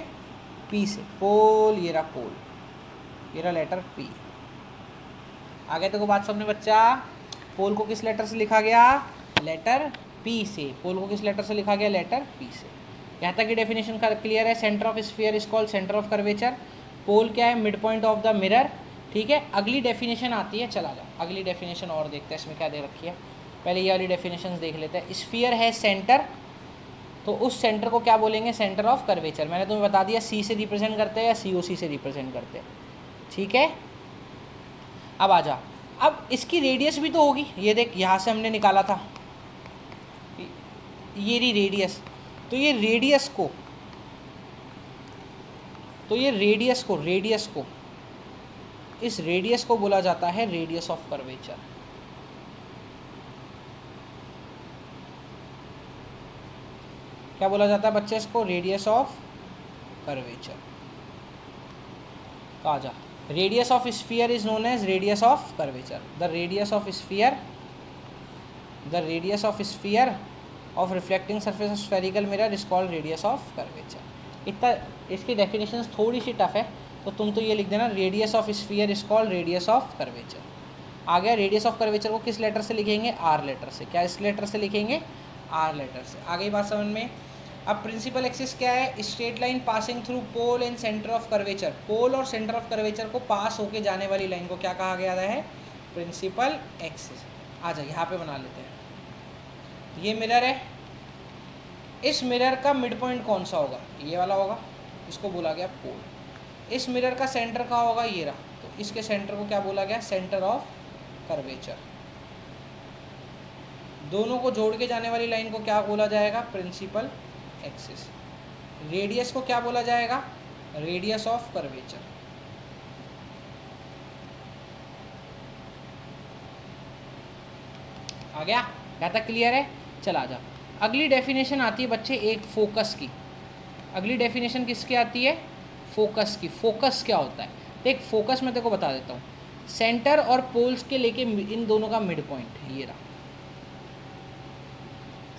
P से। पोल, ये रहा पोल, ये रहा लेटर P। आगे तो को बात समझ में बच्चा? पोल को किस लेटर से लिखा गया? लेटर P से। पोल को किस लेटर से लिखा गया? लेटर P से। यहाँ तक की डेफिनेशन क्लियर है। Centre of sphere is called centre of curvature. Pole क्या है? Mid point of the mirror. ठीक है, अगली डेफिनेशन आती है, चला जा अगली डेफिनेशन और देखते हैं इसमें क्या दे रखी है। पहले ये वाली डेफिनेशन देख लेते हैं। स्फीयर है सेंटर, तो उस सेंटर को क्या बोलेंगे? Centre of curvature. मैंने तुम्हें बता दिया C से रिप्रेजेंट करते हैं या COC से रिप्रेजेंट करते हैं। ठीक है, अब आ जा, अब इसकी रेडियस भी तो होगी। ये देख, यहाँ से हमने निकाला था, ये रही रेडियस। तो ये रेडियस को, इस रेडियस को बोला जाता है रेडियस ऑफ कर्वेचर। क्या बोला जाता है बच्चे इसको? Radius of curvature. कहा जा, radius of sphere is known as radius of curvature. The radius of sphere of reflecting surface of spherical mirror is called radius of curvature. इतना, इसकी डेफिनेशन थोड़ी सी टफ है, तो तुम तो ये लिख देना, radius of sphere is called radius of curvature. आ गया। रेडियस ऑफ कर्वेचर को किस लेटर से लिखेंगे? R लेटर से। क्या इस लेटर से लिखेंगे? R लेटर से। आ गई बात समझ में? अब प्रिंसिपल एक्सिस क्या है? Straight line passing through pole and centre of curvature. Pole और सेंटर ऑफ कर्वेचर को पास होके जाने वाली लाइन को क्या कहा गया है? Principal axis. आ जाए, यहाँ पे बना लेते हैं। ये मिरर है, इस मिरर का मिड पॉइंट कौन सा होगा? ये वाला होगा, इसको बोला गया पोल। इस मिरर का सेंटर कहाँ होगा? ये रहा, तो इसके सेंटर को क्या बोला गया? Centre of curvature. दोनों को जोड़ के जाने वाली लाइन को क्या बोला जाएगा? Principal axis. रेडियस को क्या बोला जाएगा? Radius of curvature. आ गया? यहाँ तक क्लियर है? चला जा, अगली डेफिनेशन आती है बच्चे एक फोकस की। अगली डेफिनेशन किसकी आती है? फोकस की। फोकस क्या होता है? देख, फोकस मैं तेरे को बता देता हूँ। सेंटर और पोल्स के लेके इन दोनों का मिड पॉइंट ये रहा।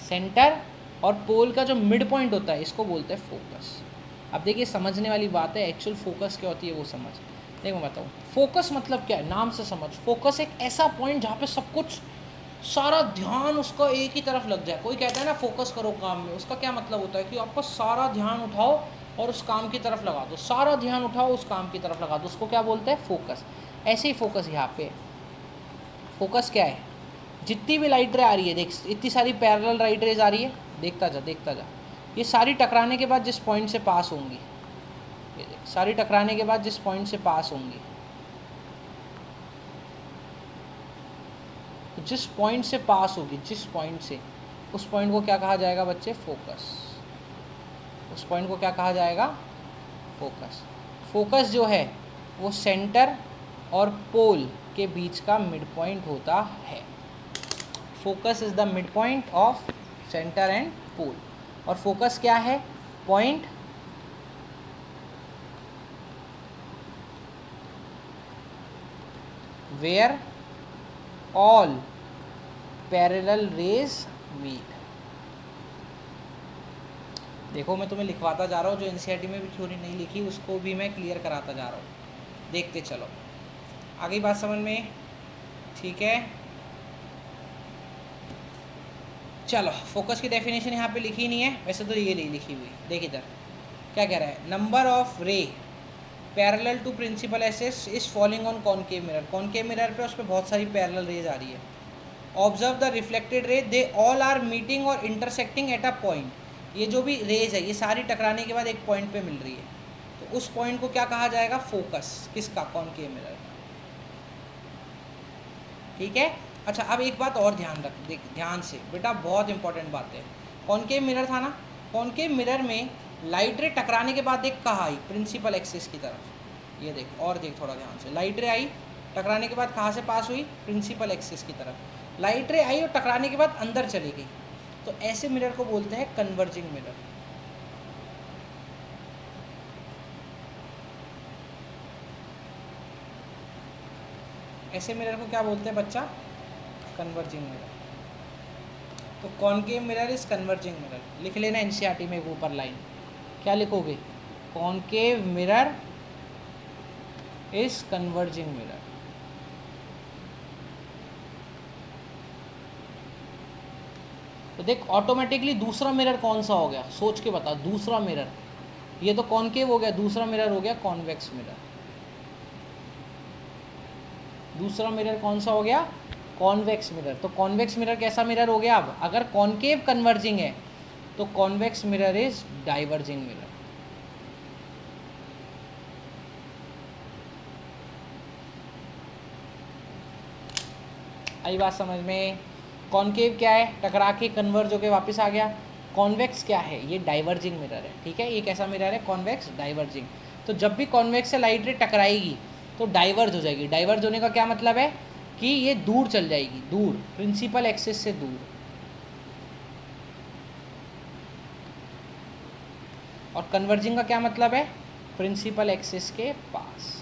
सेंटर और पोल का जो मिड पॉइंट होता है इसको बोलते हैं फोकस। अब देखिए, समझने वाली बात है, एक्चुअल फोकस क्या होती है वो समझ। देख मैं बताऊँ, फोकस मतलब क्या है, नाम से समझ। फोकस एक ऐसा पॉइंट जहाँ पे सब कुछ, सारा ध्यान उसका एक ही तरफ लग जाए। कोई कहता है ना फोकस करो काम में, उसका क्या मतलब होता है कि आपका सारा ध्यान उठाओ और उस काम की तरफ लगा दो, सारा ध्यान उठाओ उस काम की तरफ लगा दो, उसको क्या बोलते हैं? फोकस। ऐसे ही फोकस यहाँ पे, फोकस क्या है? जितनी भी लाइट रे आ रही है, देख इतनी सारी पैरेलल लाइट रेज आ रही है, देखता जा, ये सारी टकराने के बाद जिस पॉइंट से पास होंगी, ये देख, सारी टकराने के बाद जिस पॉइंट से पास होंगी, जिस पॉइंट से पास होगी, जिस पॉइंट से, उस पॉइंट को क्या कहा जाएगा बच्चे? फोकस। उस पॉइंट को क्या कहा जाएगा? फोकस। फोकस जो है वो सेंटर और पोल के बीच का मिड पॉइंट होता है। Focus is the mid point of centre and pole. और फोकस क्या है? Point where all parallel rays meet. देखो मैं तुम्हें लिखवाता जा रहा हूँ, जो एनसीईआरटी में भी थ्योरी नहीं लिखी उसको भी मैं क्लियर कराता जा रहा हूँ, देखते चलो। आगे बात समझ में? ठीक है, चलो। फोकस की डेफिनेशन यहाँ पे लिखी नहीं है, वैसे तो ये नहीं लिखी हुई। देख इधर क्या कह रहा है, number of ray parallel to principal axis is falling on concave mirror. Concave mirror पे उस पर बहुत सारी पैरेलल रेज आ रही है। Observe the reflected ray, they all are meeting और इंटरसेक्टिंग एट अ पॉइंट। ये जो भी रेज है ये सारी टकराने के बाद एक पॉइंट पे मिल रही है, तो उस पॉइंट को क्या कहा जाएगा, फोकस। किसका, कॉनकेव मिरर का। ठीक है। अच्छा अब एक बात और ध्यान रख, देख ध्यान से बेटा, बहुत इंपॉर्टेंट बात है। कॉनकेव मिरर था ना, कॉनकेव मिरर में लाइट रे टकराने के बाद देख कहाँ आई, प्रिंसिपल एक्सिस की तरफ। ये देख और देख थोड़ा ध्यान से, लाइट रे आई, टकराने के बाद कहाँ से पास हुई, प्रिंसिपल एक्सिस की तरफ। लाइट रे आई और टकराने के बाद अंदर चली गई, तो ऐसे मिरर को बोलते हैं कन्वर्जिंग मिरर। ऐसे मिरर को क्या बोलते हैं बच्चा, कन्वर्जिंग मिरर। तो concave mirror is converging mirror. लिख लेना एनसीईआरटी में ऊपर लाइन, क्या लिखोगे, concave mirror is converging mirror. तो देख ऑटोमेटिकली दूसरा मिरर कौन सा हो गया, सोच के बता। दूसरा मिरर, ये तो कॉनकेव हो गया, दूसरा मिरर हो गया कॉन्वेक्स मिरर। दूसरा मिरर कौन सा हो गया, कॉन्वेक्स मिरर। तो कॉन्वेक्स मिरर कैसा मिरर हो गया, अब अगर कॉनकेव कन्वर्जिंग है तो convex mirror is diverging mirror. आई बात समझ में? कॉनकेव क्या है, टकरा के कन्वर्ज होके वापस आ गया। कॉन्वेक्स क्या है, ये डाइवर्जिंग मिरर है। ठीक है, ये कैसा मिरर है, कॉन्वेक्स डाइवर्जिंग। तो जब भी कॉन्वेक्स से लाइट रे टकराएगी तो डाइवर्ज हो जाएगी। डाइवर्ज होने का क्या मतलब है कि ये दूर चल जाएगी, दूर, प्रिंसिपल एक्सिस से दूर। और कन्वर्जिंग का क्या मतलब है, प्रिंसिपल एक्सिस के पास।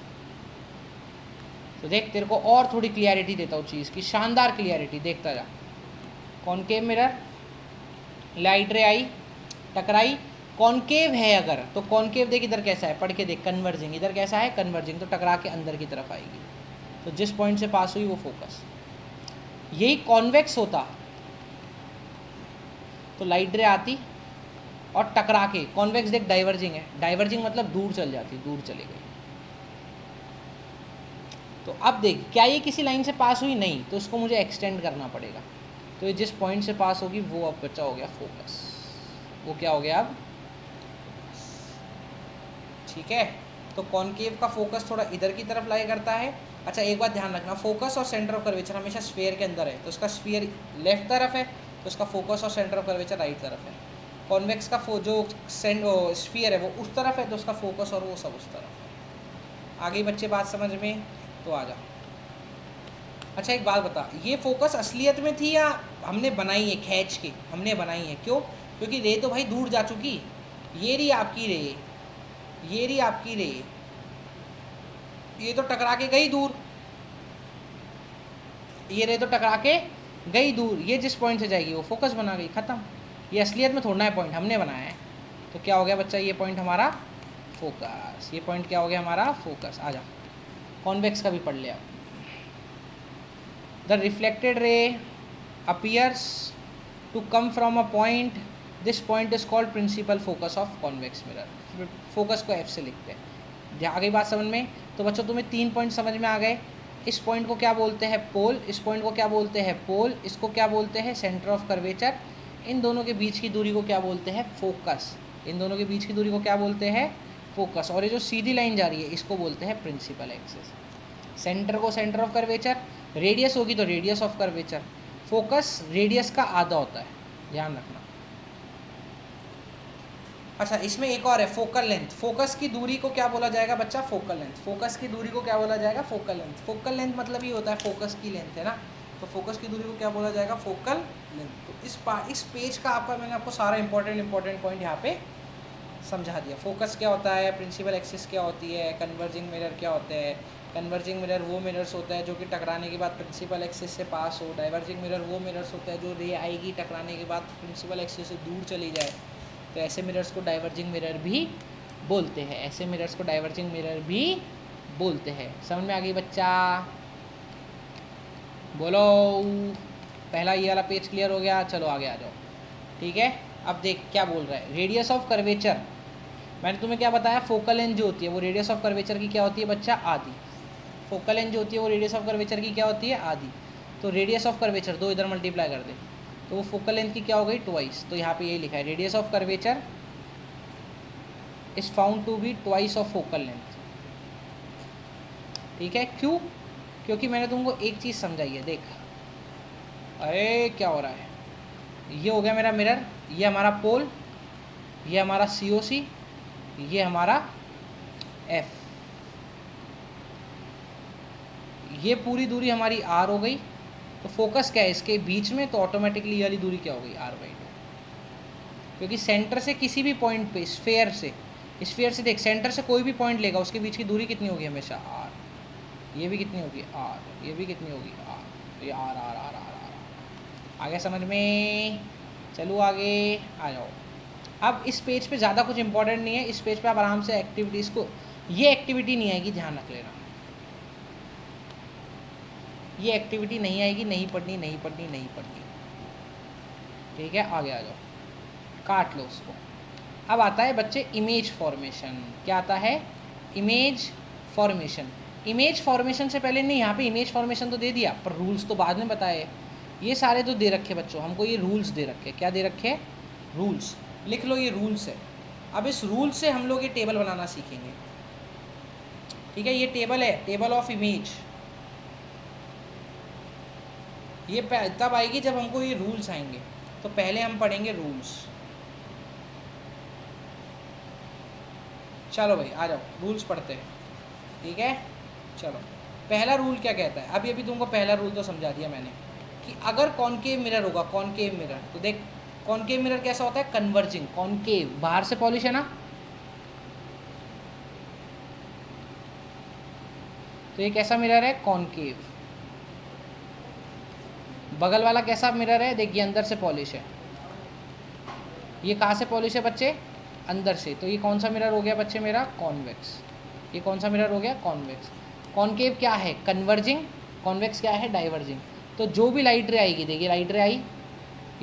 तो देख तेरे को और थोड़ी क्लियरिटी देता हूँ चीज़ की, शानदार क्लियरिटी, देखता जा। कॉनकेव मिरर, लाइट रे आई, टकराई, कॉनकेव है अगर, तो कॉनकेव देख इधर कैसा है, पढ़ के देख, कन्वर्जिंग। इधर कैसा है, कन्वर्जिंग, तो टकरा के अंदर की तरफ आएगी। तो जिस पॉइंट से पास हुई वो फोकस। यही कॉन्वेक्स होता तो लाइट रे आती और टकरा के, कॉन्वेक्स देख डाइवर्जिंग है, डाइवर्जिंग मतलब दूर चल जाती, दूर चली गई। तो अब देख, क्या ये किसी लाइन से पास हुई, नहीं, तो उसको मुझे एक्सटेंड करना पड़ेगा। तो ये जिस पॉइंट से पास होगी वो अब बचा हो गया फोकस। वो क्या हो गया अब, ठीक है। तो कॉनकेव का फोकस थोड़ा इधर की तरफ लाई करता है। अच्छा एक बात ध्यान रखना, फोकस और सेंटर ऑफ कर्वेचर हमेशा स्फीयर के अंदर है, तो उसका स्फीयर लेफ्ट तरफ है, तो उसका फोकस और सेंटर ऑफ कर्वेचर राइट तरफ है। कॉन्वेक्स का जो स्फीयर है वो उस तरफ है, तो उसका फोकस और वो सब उस तरफ है। आगे बच्चे बात समझ में? तो आ जा। अच्छा एक बात बता, ये फोकस असलियत में थी या हमने बनाई है, खींच के हमने बनाई है? क्यों? क्योंकि रे तो भाई दूर जा चुकी, ये रही आपकी रे, ये रही आपकी रे, ये तो टकरा के गई दूर, ये रे तो टकरा के गई दूर, ये जिस पॉइंट से जाएगी वो फोकस बना गई, ख़त्म। ये असलियत में थोड़ा है पॉइंट, हमने बनाया है। तो क्या हो गया बच्चा, ये पॉइंट हमारा फोकस। ये पॉइंट क्या हो गया हमारा, फोकस। आ जा, कॉन्वेक्स का भी पढ़ लिया। The reflected ray appears to come from a point, this point is called principal focus of convex mirror. Focus को एफ से लिखते हैं। आ गई बात समझ में? तो बच्चों तुम्हें 3 पॉइंट समझ में आ गए। इस पॉइंट को क्या बोलते हैं, पोल। इस पॉइंट को क्या बोलते हैं, पोल। इसको क्या बोलते हैं, सेंटर ऑफ कर्वेचर। इन दोनों के बीच की दूरी को क्या बोलते हैं, फोकस। इन दोनों के बीच की दूरी को क्या बोलते हैं, फोकस। और ये जो सीधी लाइन जा रही है इसको बोलते हैं प्रिंसिपल एक्सिस। सेंटर को सेंटर ऑफ कर्वेचर, रेडियस होगी तो radius of curvature. Focus radius का आधा होता है, ध्यान रखना। अच्छा इसमें एक और है, फोकल लेंथ। फोकस की दूरी को क्या बोला जाएगा बच्चा, फोकल लेंथ। फोकस की दूरी को क्या बोला जाएगा, फोकल लेंथ। फोकल लेंथ मतलब ये होता है फोकस की लेंथ है ना, तो फोकस की दूरी को क्या बोला जाएगा, फोकल लेंथ। तो इस पेज का आपका मैंने आपको सारा इंपॉर्टेंट पॉइंट यहाँ पे समझा दिया। फोकस क्या होता है, प्रिंसिपल एक्सिस क्या होती है, कन्वर्जिंग मिरर क्या होते हैं। कन्वर्जिंग मिरर वो मिरर्स होता है जो कि टकराने के बाद प्रिंसिपल एक्सिस से पास हो। डाइवर्जिंग मिरर वो मिरर्स होता है जो रे आएगी टकराने के बाद प्रिंसिपल एक्सिस से दूर चली जाए। तो ऐसे मिरर्स को डाइवर्जिंग मिरर भी बोलते हैं, ऐसे मिरर्स को डाइवर्जिंग मिरर भी बोलते हैं। समझ में आ गई बच्चा? बोलो। पहला ये वाला पेज क्लियर हो गया, चलो आगे आ जाओ। ठीक है, अब देख क्या बोल रहा है, रेडियस ऑफ कर्वेचर। मैंने तुम्हें क्या बताया, फोकल लेंथ जो होती है वो रेडियस ऑफ कर्वेचर की क्या होती है बच्चा, आधी। फोकल लेंथ जो होती है वो रेडियस ऑफ कर्वेचर की क्या होती है, आधी। तो रेडियस ऑफ कर्वेचर, दो इधर मल्टीप्लाई कर दे तो वो फोकल लेंथ की क्या हो गई, ट्वाइस। तो यहाँ पे यही लिखा है, radius of curvature is found to be twice of focal length. ठीक है, क्यों? क्योंकि मैंने तुमको एक चीज़ समझाई है, देख। अरे क्या हो रहा है, ये हो गया मेरा मिरर, ये हमारा पोल, ये हमारा COC, ये हमारा F। ये पूरी दूरी हमारी R हो गई। तो फोकस क्या है इसके बीच में, तो ऑटोमेटिकली ये वाली दूरी क्या हो गई, R/2। क्योंकि सेंटर से किसी भी पॉइंट पे, स्फेयर से देख, सेंटर से कोई भी पॉइंट लेगा उसके बीच की दूरी कितनी होगी हमेशा, R। ये भी कितनी होगी, R। ये भी कितनी होगी, R। ये R R R R R। आगे समझ में? चलो आगे आ जाओ। अब इस पेज पे ज़्यादा कुछ इंपॉर्टेंट नहीं है, इस पेज पे आप आराम से एक्टिविटीज़ को, ये एक्टिविटी नहीं आएगी, ध्यान रख लेना, ये एक्टिविटी नहीं आएगी, नहीं पढ़नी। ठीक है, आगे आ जाओ, काट लो उसको। अब आता है बच्चे इमेज फॉर्मेशन। क्या आता है, इमेज फॉर्मेशन। इमेज फॉर्मेशन से पहले नहीं, यहाँ पे इमेज फॉर्मेशन तो दे दिया, पर रूल्स तो बाद में बताए। ये सारे तो दे रखे बच्चों, हमको ये रूल्स दे रखे। क्या दे रखे, रूल्स। लिख लो, ये रूल्स है। अब इस रूल से हम लोग ये टेबल बनाना सीखेंगे। ठीक है, ये टेबल है, टेबल ऑफ इमेज। ये तब आएगी जब हमको ये रूल्स आएंगे। तो पहले हम पढ़ेंगे रूल्स। चलो भाई आ जाओ, रूल्स पढ़ते हैं। ठीक है, चलो। पहला रूल क्या कहता है, अभी तुमको पहला रूल तो समझा दिया मैंने, कि अगर कॉनकेव मिरर होगा, कॉनकेव मिरर, तो देख कॉनकेव मिरर कैसा होता है, कन्वर्जिंग। कॉनकेव बाहर से पॉलिश है ना, तो ये कैसा मिरर है, कॉनकेव। बगल वाला कैसा मिरर है, देखिए अंदर से पॉलिश है। ये कहाँ से पॉलिश है बच्चे, अंदर से। तो ये कौन सा मिरर हो गया बच्चे मेरा, कॉन्वेक्स। ये कौन सा मिरर हो गया, कॉन्वेक्स। कॉनकेव क्या है, कन्वर्जिंग। कॉन्वेक्स क्या है, डाइवर्जिंग। तो जो भी लाइट रे आएगी, देखिए लाइट रे आई,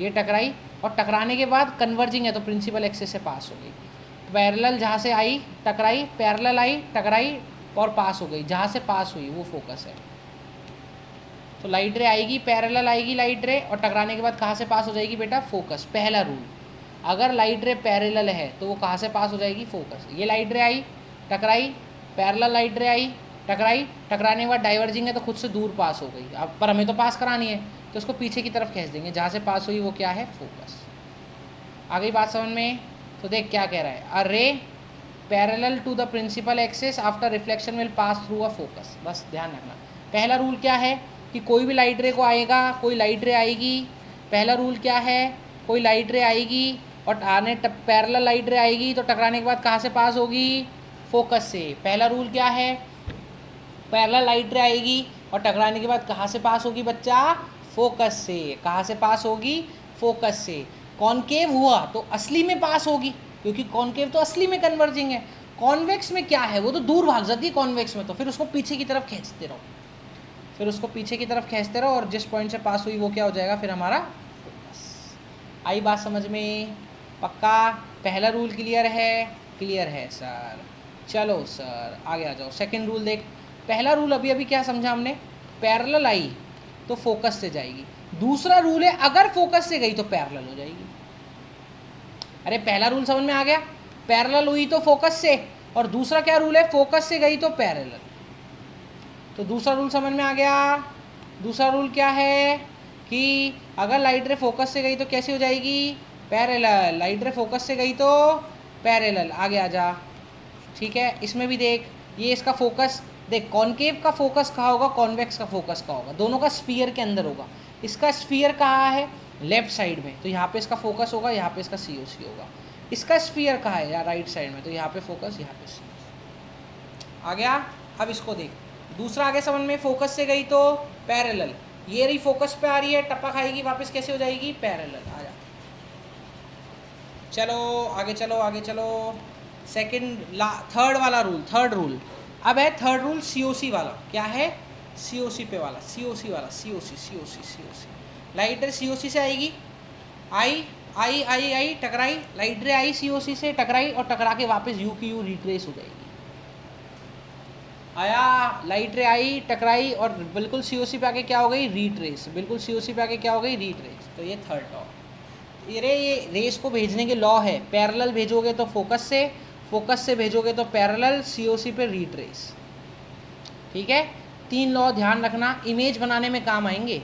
ये टकराई, और टकराने के बाद कन्वर्जिंग है तो प्रिंसिपल एक्सिस से पास हो गई। पैरेलल जहाँ से आई टकराई, पैरेलल आई टकराई और पास हो गई, जहाँ से पास हुई वो फोकस है। तो लाइट रे आएगी, पैरेलल आएगी लाइट रे, और टकराने के बाद कहाँ से पास हो जाएगी बेटा, फोकस। पहला रूल, अगर लाइट रे पैरेलल है तो वो कहाँ से पास हो जाएगी, फोकस। ये लाइट रे आई, टकराई, पैरेलल लाइट रे आई, टकराई, टकराने के बाद डाइवर्जिंग है तो खुद से दूर पास हो गई। अब पर हमें तो पास करानी है, तो उसको पीछे की तरफ खींच देंगे, जहाँ से पास हुई वो क्या है, फोकस। आ गई बात समझ में? तो देख क्या कह रहा है, a ray parallel to the principal axis after reflection will pass through a focus. बस ध्यान रखना, पहला रूल क्या है कि कोई भी लाइट रे को आएगा, कोई लाइट रे आएगी। पहला रूल क्या है, कोई लाइट रे आएगी और आने पैरेलल लाइट रे आएगी तो टकराने के बाद कहाँ से पास होगी, फोकस से। पहला रूल क्या है, पैरेलल लाइट रे आएगी और टकराने के बाद कहाँ से पास होगी बच्चा, फोकस से। कहाँ से पास होगी, फोकस से। कॉनकेव हुआ तो असली में पास होगी, क्योंकि कॉनकेव तो असली में कन्वर्जिंग है। कॉन्वेक्स में क्या है, वो तो दूर भाग जाती है कॉन्वेक्स में, तो फिर उसको पीछे की तरफ खींचते रहो, फिर उसको पीछे की तरफ खींचते रहो, और जिस पॉइंट से पास हुई वो क्या हो जाएगा, फिर हमारा फोकस। आई बात समझ में? पक्का? पहला रूल क्लियर है? क्लियर है सर। चलो सर आगे आ जाओ, सेकंड रूल देख। पहला रूल अभी क्या समझा हमने, पैरेलल आई तो फोकस से जाएगी। दूसरा रूल है अगर फोकस से गई तो पैरेलल हो जाएगी। अरे पहला रूल समझ में आ गया, पैरेलल हुई तो फोकस से, और दूसरा क्या रूल है, फोकस से गई तो पैरेलल। तो दूसरा रूल समझ में आ गया। दूसरा रूल क्या है कि अगर लाइट रे फोकस से गई तो कैसी हो जाएगी, पैरेलल। लाइट रे फोकस से गई तो पैरेलल। आगे आ जा। ठीक है, इसमें भी देख, ये इसका फोकस देख, कॉनकेव का फोकस कहाँ होगा, कॉन्वेक्स का फोकस कहाँ होगा, दोनों का स्फीयर के अंदर होगा। इसका स्फीयर कहाँ है, लेफ्ट साइड में, तो यहाँ पे इसका फोकस होगा, यहाँ पे इसका COC होगा। इसका स्फीयर कहाँ है, या राइट साइड में, तो यहाँ पे फोकस, यहाँ पे COC। आ गया? अब इसको देख, दूसरा आगे समझ में, फोकस से गई तो पैरेलल, ये रही फोकस पे आ रही है, टपक आएगी वापस कैसे हो जाएगी, पैरेलल। आ जा, चलो आगे चलो आगे चलो। थर्ड रूल अब है थर्ड रूल COC वाला। क्या है? COC पे वाला, COC वाला, COC लाइट रे COC से आएगी, आई टकराई, लाइट रे आई COC से टकराई और टकरा के वापस U की U रिट्रेस हो जाएगी। आया, लाइट रे आई टकराई और बिल्कुल COC पे आके क्या हो गई? रिट्रेस। बिल्कुल COC पे आके क्या हो गई? रिट्रेस। तो ये थर्ड लॉ। ये रेस को भेजने के लॉ है। पैरेलल भेजोगे तो फोकस से भेजोगे तो पैरेलल, COC पे रिट्रेस। ठीक है, 3 लॉ ध्यान रखना, इमेज बनाने में काम आएंगे।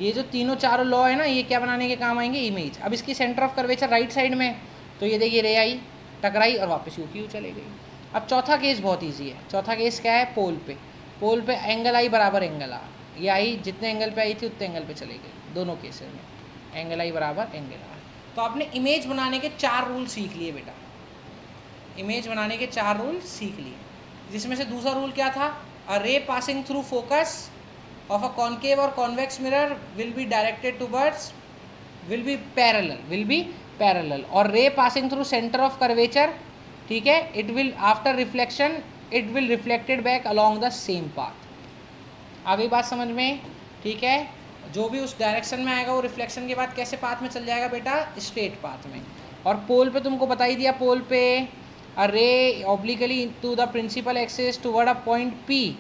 ये जो तीनों चारों लॉ है ना, ये क्या बनाने के काम आएंगे? इमेज। अब इसकी centre of curvature right side में, तो ये देखिए रे आई टकराई और वापस U की U चली गई। अब चौथा केस बहुत ईजी है। चौथा केस क्या है? पोल पे एंगल आई बराबर एंगल आर। ये आई जितने एंगल पे आई थी उतने एंगल पे चली गई। दोनों केसेस में एंगल आई बराबर एंगल आर। तो आपने इमेज बनाने के 4 रूल सीख लिए बेटा। इमेज बनाने के 4 रूल सीख लिए, जिसमें से दूसरा रूल क्या था? A ray passing through focus of a concave or convex mirror will be directed towards, will be parallel. और ray passing through centre of curvature, ठीक है, it will after reflection it will reflected back along the same path. आ गई बात समझ में? ठीक है, जो भी उस डायरेक्शन में आएगा वो रिफ्लेक्शन के बाद कैसे पाथ में चल जाएगा बेटा? स्ट्रेट पाथ में। और पोल पे तुमको बता ही दिया, पोल पे a ray obliquely to the principal axis toward a point P,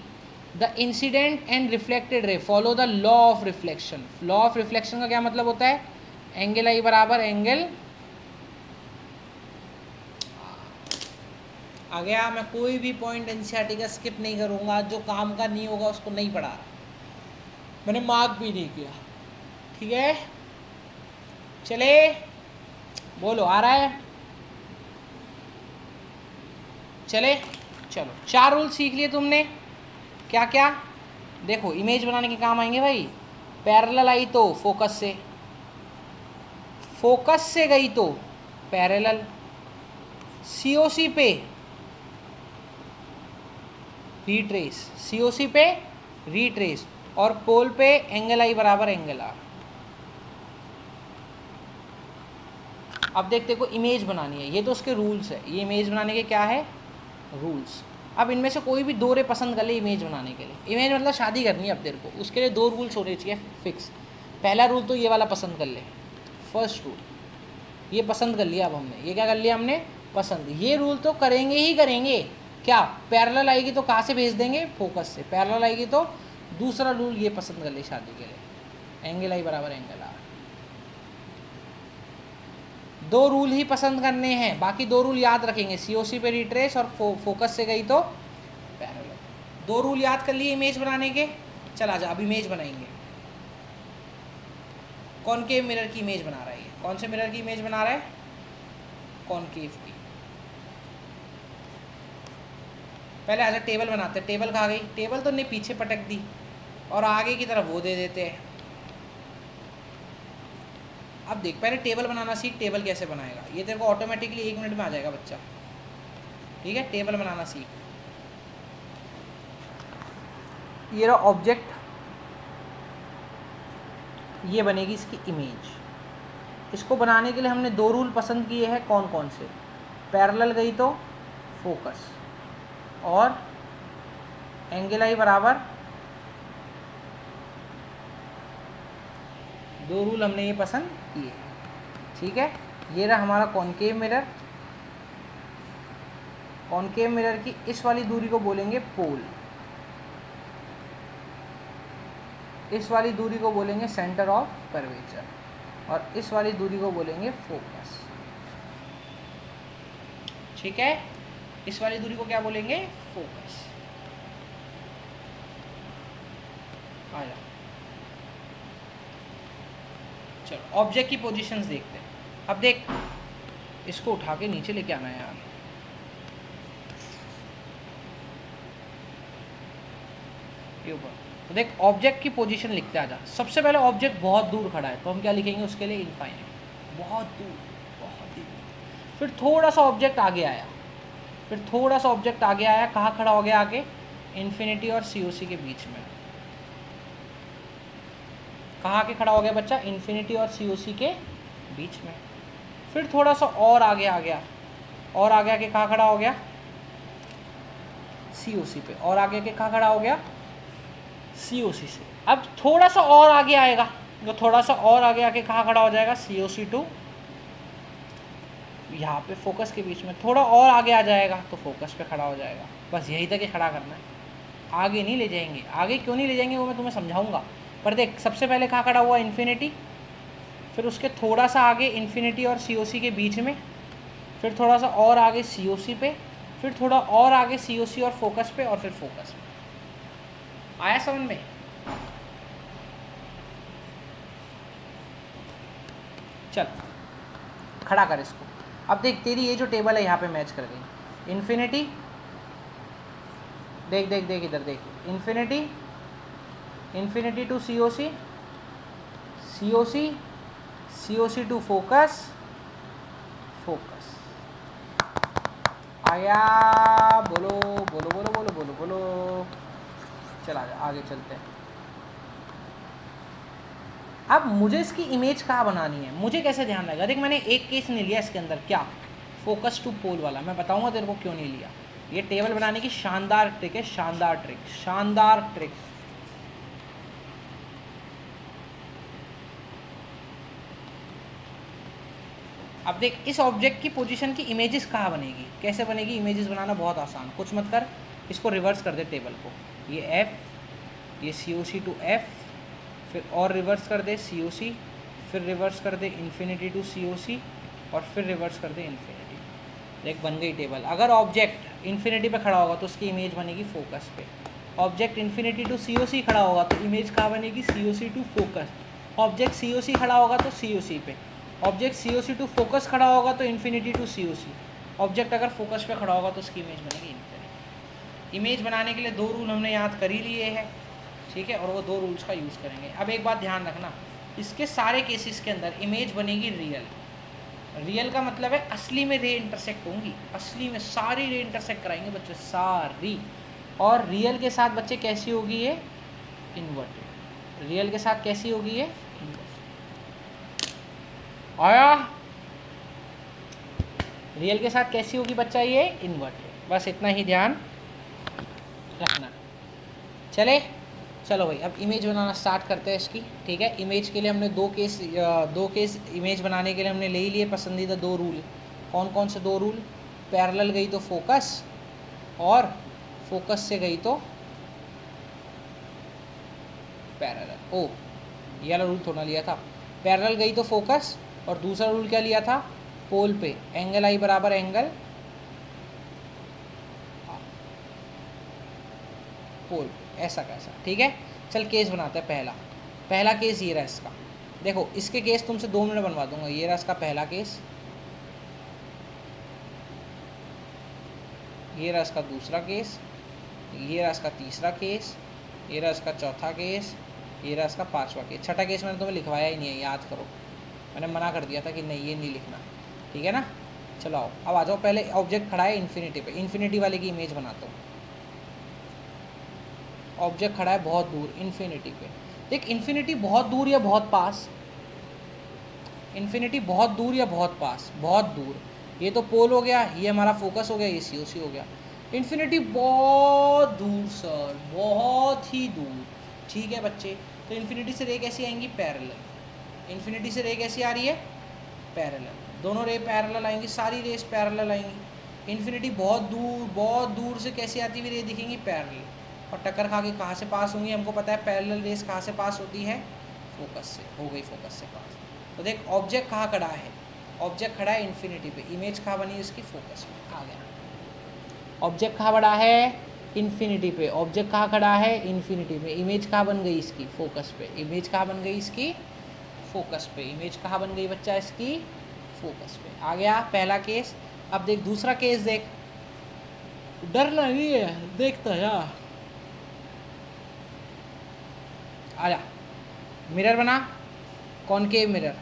the incident and reflected ray follow the law of reflection. Law of reflection का क्या मतलब होता है? एंगल आई बराबर एंगल आ गया। मैं कोई भी पॉइंट NCERT का स्किप नहीं करूँगा, जो काम का नहीं होगा उसको नहीं पढ़ा, मैंने मार्क भी नहीं किया। ठीक है, चले बोलो, आ रहा है? चले चलो, 4 रूल सीख लिए तुमने। क्या क्या? देखो, इमेज बनाने के काम आएंगे भाई। पैरेलल आई तो फोकस से गई तो पैरेलल, COC पे रिट्रेस, और पोल पे एंगल आई बराबर एंगल आर। अब देखते को इमेज बनानी है, ये तो उसके रूल्स है। ये इमेज बनाने के क्या है? रूल्स। अब इनमें से कोई भी 2 रे पसंद कर ले इमेज बनाने के लिए। इमेज मतलब शादी करनी है अब तेरे को, उसके लिए 2 रूल्स होने चाहिए फिक्स। पहला रूल तो ये वाला पसंद कर ले, फर्स्ट रूल ये पसंद कर लिया। अब हमने ये क्या कर लिया? हमने पसंद। ये रूल तो करेंगे ही करेंगे। क्या? पैरेलल आएगी तो कहाँ से भेज देंगे? फोकस से। पैरेलल आएगी तो दूसरा रूल ये पसंद कर ले शादी के लिए, एंगल आई बराबर एंगल आर। 2 रूल ही पसंद करने हैं, बाकी 2 रूल याद रखेंगे। COC पे रिट्रेस और फोकस से गई तो पैरेलल। 2 रूल याद कर लिए इमेज बनाने के। चला जा, अब इमेज बनाएंगे। कॉनकेव मिरर की इमेज बना रहा है ये। कौन से मिरर की इमेज बना रहा है? कॉनकेव की। पहले आजा टेबल बनाते हैं। टेबल कहाँ गई? टेबल तो नहीं, पीछे पटक दी और आगे की तरफ वो दे देते हैं। अब देख, पहले टेबल बनाना सीख। टेबल कैसे बनाएगा? ये तेरे को ऑटोमेटिकली 1 मिनट में आ जाएगा बच्चा। ठीक है, टेबल बनाना सीख। ये रहा ऑब्जेक्ट, ये बनेगी इसकी इमेज। इसको बनाने के लिए हमने 2 रूल पसंद किए हैं। कौन कौन से? पैरेलल गई तो फोकस, और एंगल आई बराबर, 2 रूल हमने ये पसंद किए। ठीक है, ये रहा हमारा कॉनकेव मिरर। कॉनकेव मिरर की इस वाली दूरी को बोलेंगे पोल, इस वाली दूरी को बोलेंगे सेंटर ऑफ कर्वेचर, और इस वाली दूरी को बोलेंगे फोकस। ठीक है, इस वाली दूरी को क्या बोलेंगे? फोकस। आ जाओ, चलो ऑब्जेक्ट की पोजीशंस देखते हैं। अब देख, इसको उठा के नीचे लेके आना है यार। ये ऊपर। तो देख, ऑब्जेक्ट की पोजीशन लिखते आ जा। सबसे पहले ऑब्जेक्ट बहुत दूर खड़ा है, तो हम क्या लिखेंगे उसके लिए? इनफाइनाइट, बहुत दूर, बहुत दूर। फिर थोड़ा सा ऑब्जेक्ट आगे आया, कहाँ खड़ा हो गया आगे? इन्फिनिटी और COC के बीच में। कहाँ आके खड़ा हो गया बच्चा? इन्फिनिटी और COC के बीच में। फिर थोड़ा सा और आगे आ गया, और आगे आके कहाँ खड़ा हो गया, COC पे, और आगे आके कहाँ खड़ा हो गया, COC से। अब थोड़ा सा और आगे आएगा, तो थोड़ा सा और आगे आके कहाँ खड़ा हो जाएगा, COC टू यहाँ पे फोकस के बीच में, थोड़ा और आगे आ जाएगा तो फोकस पे खड़ा हो जाएगा। बस यही तक ही खड़ा करना है, आगे नहीं ले जाएंगे। आगे क्यों नहीं ले जाएंगे वो मैं तुम्हें समझाऊंगा। पर देख, सबसे पहले कहाँ खड़ा हुआ, इन्फिनिटी, फिर उसके थोड़ा सा आगे इन्फिनिटी और COC के बीच में, फिर थोड़ा सा और आगे COC पे, फिर थोड़ा और आगे COC और फोकस पे, और फिर फोकस पे। आया समझ में? चल खड़ा कर इसको। अब देख, तेरी ये जो टेबल है यहाँ पे मैच कर गई। इन्फिनिटी, देख देख देख इधर देख, infinity, infinity to COC, COC, COC to focus, focus. आ गया? बोलो बोलो बोलो बोलो बोलो बोलो। चल आगे चलते हैं। अब मुझे इसकी इमेज कहाँ बनानी है, मुझे कैसे ध्यान रहेगा। देख, मैंने एक केस नहीं लिया इसके अंदर, क्या, फोकस टू पोल वाला। मैं बताऊंगा तेरे को क्यों नहीं लिया। ये टेबल बनाने की शानदार ट्रिक है, शानदार ट्रिक, शानदार ट्रिक। अब देख, इस ऑब्जेक्ट की पोजीशन की इमेजेस कहाँ बनेगी, कैसे बनेगी इमेजेस बनाना, बहुत आसान। कुछ मत कर, इसको रिवर्स कर दे टेबल को। ये F, ये COC टू F, फिर और रिवर्स कर दे COC, फिर रिवर्स कर दे इन्फिनिटी टू COC, और फिर रिवर्स कर दे इन्फिनिटी। देख, बन गई टेबल। अगर ऑब्जेक्ट इन्फिनिटी पे खड़ा होगा तो उसकी इमेज बनेगी फोकस पे। ऑब्जेक्ट इन्फिनिटी टू COC खड़ा होगा तो इमेज कहाँ बनेगी, COC to focus. Object COC खड़ा होगा तो COC पे। ऑब्जेक्ट COC टू फोकस खड़ा होगा तो इन्फिनिटी टू COC। ऑब्जेक्ट अगर फोकस पे खड़ा होगा तो उसकी इमेज बनेगी इन्फिनिटी। इमेज बनाने के लिए दो रूल हमने याद कर ही लिए हैं, ठीक है, और वो दो रूल्स का यूज़ करेंगे। अब एक बात ध्यान रखना, इसके सारे केसेस के अंदर इमेज बनेगी रियल। रियल का मतलब है असली में रे इंटरसेक्ट होंगी, असली में सारी रे इंटरसेक्ट कराएंगे बच्चे, सारी। और रियल के साथ बच्चे कैसी होगी ये, इन्वर्टेड। रियल के साथ कैसी होगी ये, आया? रियल के साथ कैसी होगी बच्चा ये, इन्वर्टेड। बस इतना ही ध्यान रखना। चले, चलो भाई, अब इमेज बनाना स्टार्ट करते हैं इसकी, ठीक है। इमेज के लिए हमने दो केस इमेज बनाने के लिए हमने ले ही लिए पसंदीदा दो रूल। कौन कौन से दो रूल, पैरेलल गई तो फोकस, और फोकस से गई तो पैरेलल। ओ, ये वाला रूल थोड़ा लिया था, पैरेलल गई तो फोकस, और दूसरा रूल क्या लिया था, पोल पे एंगल आई बराबर एंगल पोल, ऐसा कैसा, ठीक है। चल केस बनाते हैं। पहला केस ये रहा इसका। देखो, इसके केस तुमसे 2 मिनट बनवा दूंगा। ये रहा इसका पहला केस, ये रहा इसका दूसरा केस, ये रहा इसका तीसरा केस, ये रहा इसका चौथा केस, ये रहा इसका पांचवा केस। छठा केस मैंने तुम्हें लिखवाया ही नहीं है, याद करो, मैंने मना कर दिया था कि नहीं ये नहीं लिखना, ठीक है ना। चलो आओ, अब आ जाओ। पहले ऑब्जेक्ट खड़ा है इन्फिनिटी पे, इन्फिनिटी वाले की इमेज बनाता हूँ। ऑब्जेक्ट खड़ा है बहुत दूर इन्फिनिटी पे। देख, इन्फिनिटी बहुत दूर या बहुत पास, इन्फिनिटी बहुत दूर या बहुत पास, बहुत दूर। ये तो पोल हो गया, ये हमारा फोकस हो गया, ये COC हो गया। इन्फिनिटी बहुत दूर सर, बहुत ही दूर, ठीक है बच्चे। तो इन्फिनिटी से रे कैसी आएंगी, पैरेलल। इन्फिनिटी से रे कैसी आ रही है, पैरेलल। दोनों रे पैरेलल आएंगी, सारी रेस पैरेलल आएंगी। इन्फिनिटी बहुत दूर से कैसी आती हुई रे दिखेंगी, पैरेलल। और टक्कर खा के कहाँ से पास होंगी, हमको पता है पैरेलल रेस कहाँ से पास होती है, फोकस से। हो गई फोकस से पास। तो देख, ऑब्जेक्ट कहाँ खड़ा है, ऑब्जेक्ट खड़ा है इन्फिनिटी पे, इमेज कहाँ बनी इसकी, फोकस में। आ गया। ऑब्जेक्ट कहाँ बड़ा है, इन्फिनिटी पे। ऑब्जेक्ट कहाँ खड़ा है, इन्फिनिटी पे। इमेज कहाँ बन गई इसकी, फोकस पे। इमेज कहाँ बन गई इसकी, फोकस पे। इमेज कहाँ बन गई बच्चा इसकी, फोकस पे। आ गया पहला केस। अब देख दूसरा केस, देख, डरना नहीं है, देखता जा। आजा, मिरर बना, कॉनकेव मिरर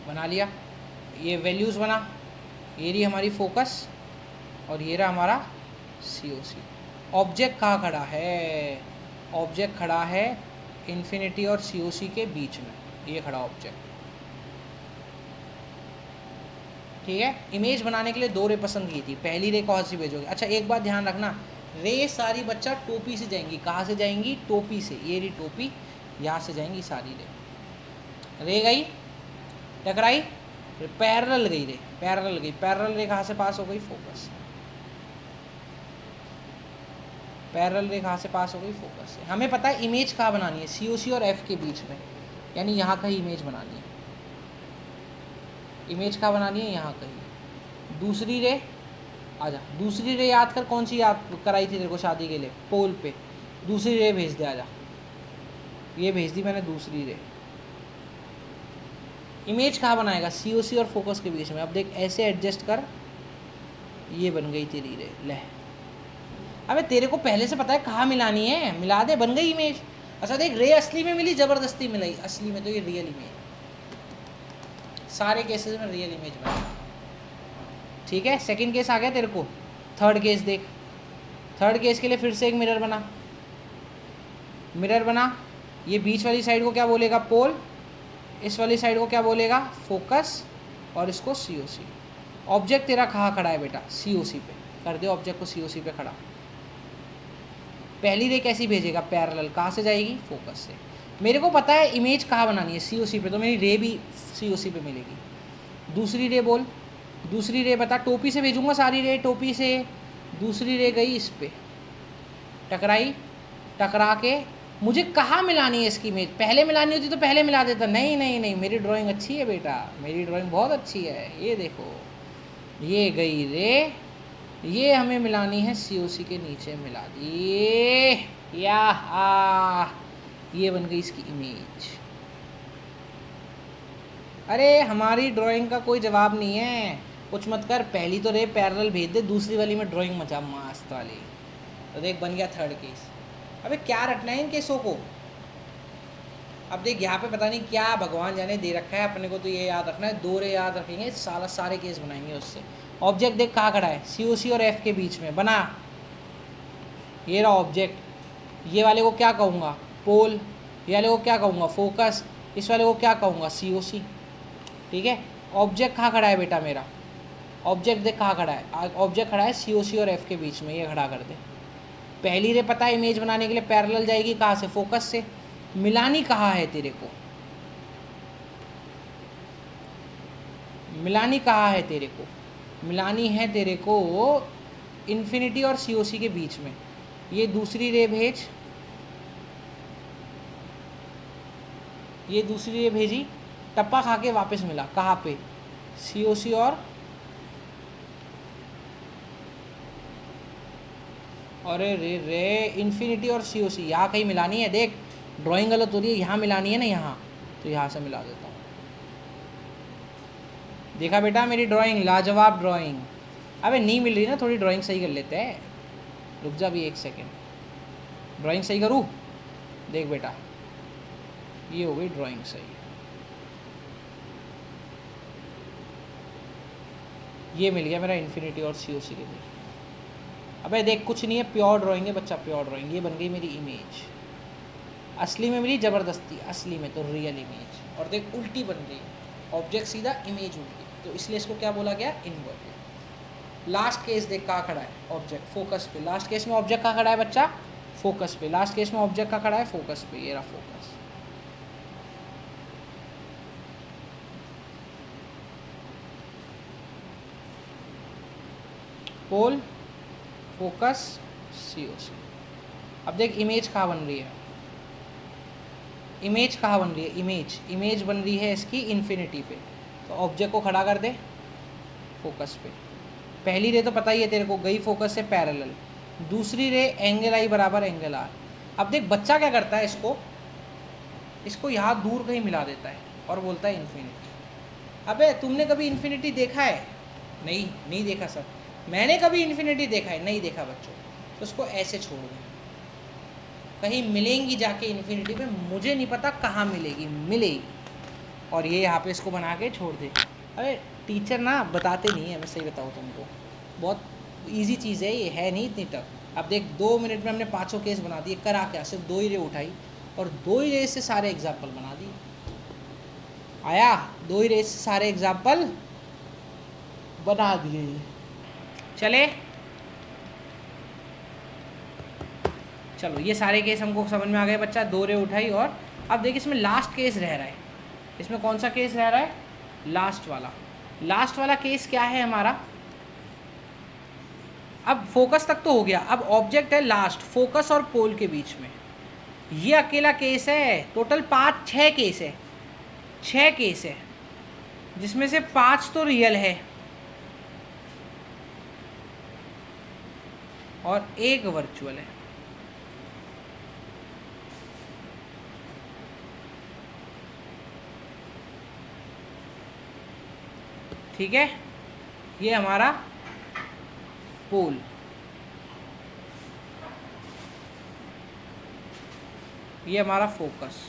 बना लिया। ये वैल्यूज़ बना, ये रही हमारी फोकस, और ये रहा हमारा COC। ऑब्जेक्ट कहाँ खड़ा है, ऑब्जेक्ट खड़ा है इन्फिनिटी और COC के बीच में, ये खड़ा ऑब्जेक्ट। ठीक है। इमेज बनाने के लिए 2 रे पसंद की थी, पहली रे कौन सी भेजोगे? अच्छा एक बात ध्यान रखना, रे सारी बच्चा टोपी से जाएंगी। कहाँ से जाएंगी? टोपी से। ये रही टोपी, यहाँ से जाएंगी सारी रे गई, टकराई, पैरेलल गई रे, पैरेलल गई। पैरेलल रे कहाँ से पास हो गई? फोकस। पैरेलल रे कहाँ से पास हो गई? फोकस से। हमें पता है इमेज कहाँ बनानी है, COC और F के बीच में, यानी यहाँ कहीं इमेज बनानी है। इमेज कहाँ बनानी है? यहाँ कहीं। दूसरी रे आजा, दूसरी रे याद कर, कौन सी याद कराई थी तेरे को शादी के लिए? पोल पे। दूसरी रे भेज दे, आजा, ये भेज दी मैंने दूसरी रे। इमेज कहाँ बनाएगा? COC और फोकस के बीच में। अब देख ऐसे एडजस्ट कर, ये बन गई तेरी रे। ले, अबे तेरे को पहले से पता है कहाँ मिलानी है, मिला दे, बन गई इमेज। अच्छा देख, रे असली में मिली, ज़बरदस्ती मिलाई असली में, तो ये रियल इमेज। सारे केसेस में रियल इमेज बना, ठीक है। सेकंड केस आ गया तेरे को। थर्ड केस देख, थर्ड केस के लिए फिर से एक मिरर बना, मिरर बना। ये बीच वाली साइड को क्या बोलेगा? पोल। इस वाली साइड को क्या बोलेगा? फोकस। और इसको COC। ऑब्जेक्ट तेरा कहाँ खड़ा है बेटा? COC पे। कर दे ऑब्जेक्ट को COC पे खड़ा। पहली रे कैसी भेजेगा? पैरेलल। कहाँ से जाएगी? फोकस से। मेरे को पता है इमेज कहाँ बनानी है, COC पे, तो मेरी रे भी COC पे मिलेगी। दूसरी रे बोल, दूसरी रे बता। टोपी से भेजूंगा सारी रे, टोपी से। दूसरी रे गई इस पे, टकराई, टकरा के मुझे कहाँ मिलानी है इसकी इमेज? पहले मिलानी होती तो पहले मिला देता। नहीं नहीं नहीं, मेरी ड्राइंग अच्छी है बेटा, मेरी ड्राइंग बहुत अच्छी है। ये देखो, ये गई रे, ये हमें मिलानी है COC के नीचे, मिला दी। ये बन गई इसकी इमेज। अरे हमारी ड्राइंग का कोई जवाब नहीं है, कुछ मत कर। पहली तो रे पैरेलल भेज दे, दूसरी वाली में ड्राइंग मचा मस्त वाली। तो देख बन गया थर्ड केस। अबे क्या रटना है इन केसों को? अब देख यहाँ पे पता नहीं क्या भगवान जाने दे रखा है अपने को, तो ये याद रखना है, 2 रे याद रखेंगे, सारे केस बनाएंगे उससे। ऑब्जेक्ट देख कहाँ खड़ा है? COC और F के बीच में बना। ये रहा ऑब्जेक्ट। ये वाले को क्या कहूँगा? पोल। ये वाले को क्या कहूँगा? फोकस। इस वाले को क्या कहूँगा? COC। ठीक है। ऑब्जेक्ट कहाँ खड़ा है बेटा मेरा? ऑब्जेक्ट देख कहाँ खड़ा है? ऑब्जेक्ट खड़ा है COC और F के बीच में, ये खड़ा कर दे। पहली रे पता है इमेज बनाने के लिए पैरेलल जाएगी, कहाँ से? फोकस से। मिलानी कहाँ है तेरे को? मिलानी कहाँ है तेरे को? मिलानी है तेरे को इन्फिनिटी और COC के बीच में। ये दूसरी रे भेज, ये दूसरी रे भेजी, टप्पा खा के वापस मिला। कहाँ पे? COC और अरे रे रे, इन्फिनिटी और COC यहाँ कहीं मिलानी है। देख ड्राइंग गलत हो रही है, यहाँ मिलानी है ना, यहाँ, तो यहाँ से मिला देता हूँ। देखा बेटा मेरी ड्राइंग, लाजवाब ड्राइंग। अबे नहीं मिल रही ना, थोड़ी ड्राइंग सही कर लेते हैं, रुक जा भी 1 सेकेंड। ड्राइंग सही करूँ? देख बेटा, ये हो गई ड्राइंग सही। ये मिल गया मेरा इन्फिनिटी और COC के बीच। अबे देख कुछ नहीं है, प्योर ड्राइंग है बच्चा, प्योर ड्राइंग। ये बन गई मेरी इमेज। असली में मिली ज़बरदस्ती, असली में तो रियल इमेज। और देख उल्टी बन रही, ऑब्जेक्ट सीधा, इमेज उल्टी, तो इसलिए इसको क्या बोला गया? इनवर्टेड। लास्ट केस देख कहाँ खड़ा है? ऑब्जेक्ट फोकस पे। लास्ट केस में ऑब्जेक्ट कहाँ खड़ा है बच्चा? फोकस पे। लास्ट केस में ऑब्जेक्ट कहाँ खड़ा है? फोकस पे। ये रहा फोकस। पोल, फोकस, COC। अब देख इमेज कहाँ बन रही है? इमेज कहाँ बन रही है? इमेज बन रही है इसकी इन्फिनिटी पे। तो ऑब्जेक्ट को खड़ा कर दे फोकस पे। पहली रे तो पता ही है तेरे को, गई फोकस से पैरेलल। दूसरी रे एंगल आई बराबर एंगल आर। अब देख बच्चा क्या करता है, इसको यहाँ दूर कहीं मिला देता है और बोलता है इन्फिनिटी। अबे तुमने कभी इन्फिनिटी देखा है? नहीं देखा सर। मैंने कभी इन्फिनिटी देखा है? नहीं देखा बच्चों। तो उसको ऐसे छोड़ दें, कहीं मिलेंगी जाके इन्फिनिटी पे, मुझे नहीं पता कहाँ मिलेगी, मिलेगी। और ये यहाँ पे इसको बना के छोड़ दे। अरे टीचर ना बताते नहीं है, मैं सही बताऊँ तुमको, बहुत इजी चीज़ है ये, है नहीं इतनी टफ। अब देख 2 मिनट में हमने 5 केस बना दिए, करा क्या? सिर्फ 2 ही रे उठाई और 2 ही रे से सारे एग्जाम्पल बना दिए। आया? 2 ही रे से सारे एग्जाम्पल बना दिए ये। चले, चलो ये सारे केस हमको समझ में आ गए बच्चा, 2 रे उठाई। और अब देखिए इसमें लास्ट केस रह रहा है, इसमें कौन सा केस रह रहा है? लास्ट वाला। लास्ट वाला केस क्या है हमारा? अब फोकस तक तो हो गया, अब ऑब्जेक्ट है लास्ट, फोकस और पोल के बीच में। ये अकेला केस है, टोटल 6 केस है, 6 केस है, जिसमें से 5 तो रियल है और 1 वर्चुअल है। ठीक है, ये हमारा पोल, ये हमारा फोकस,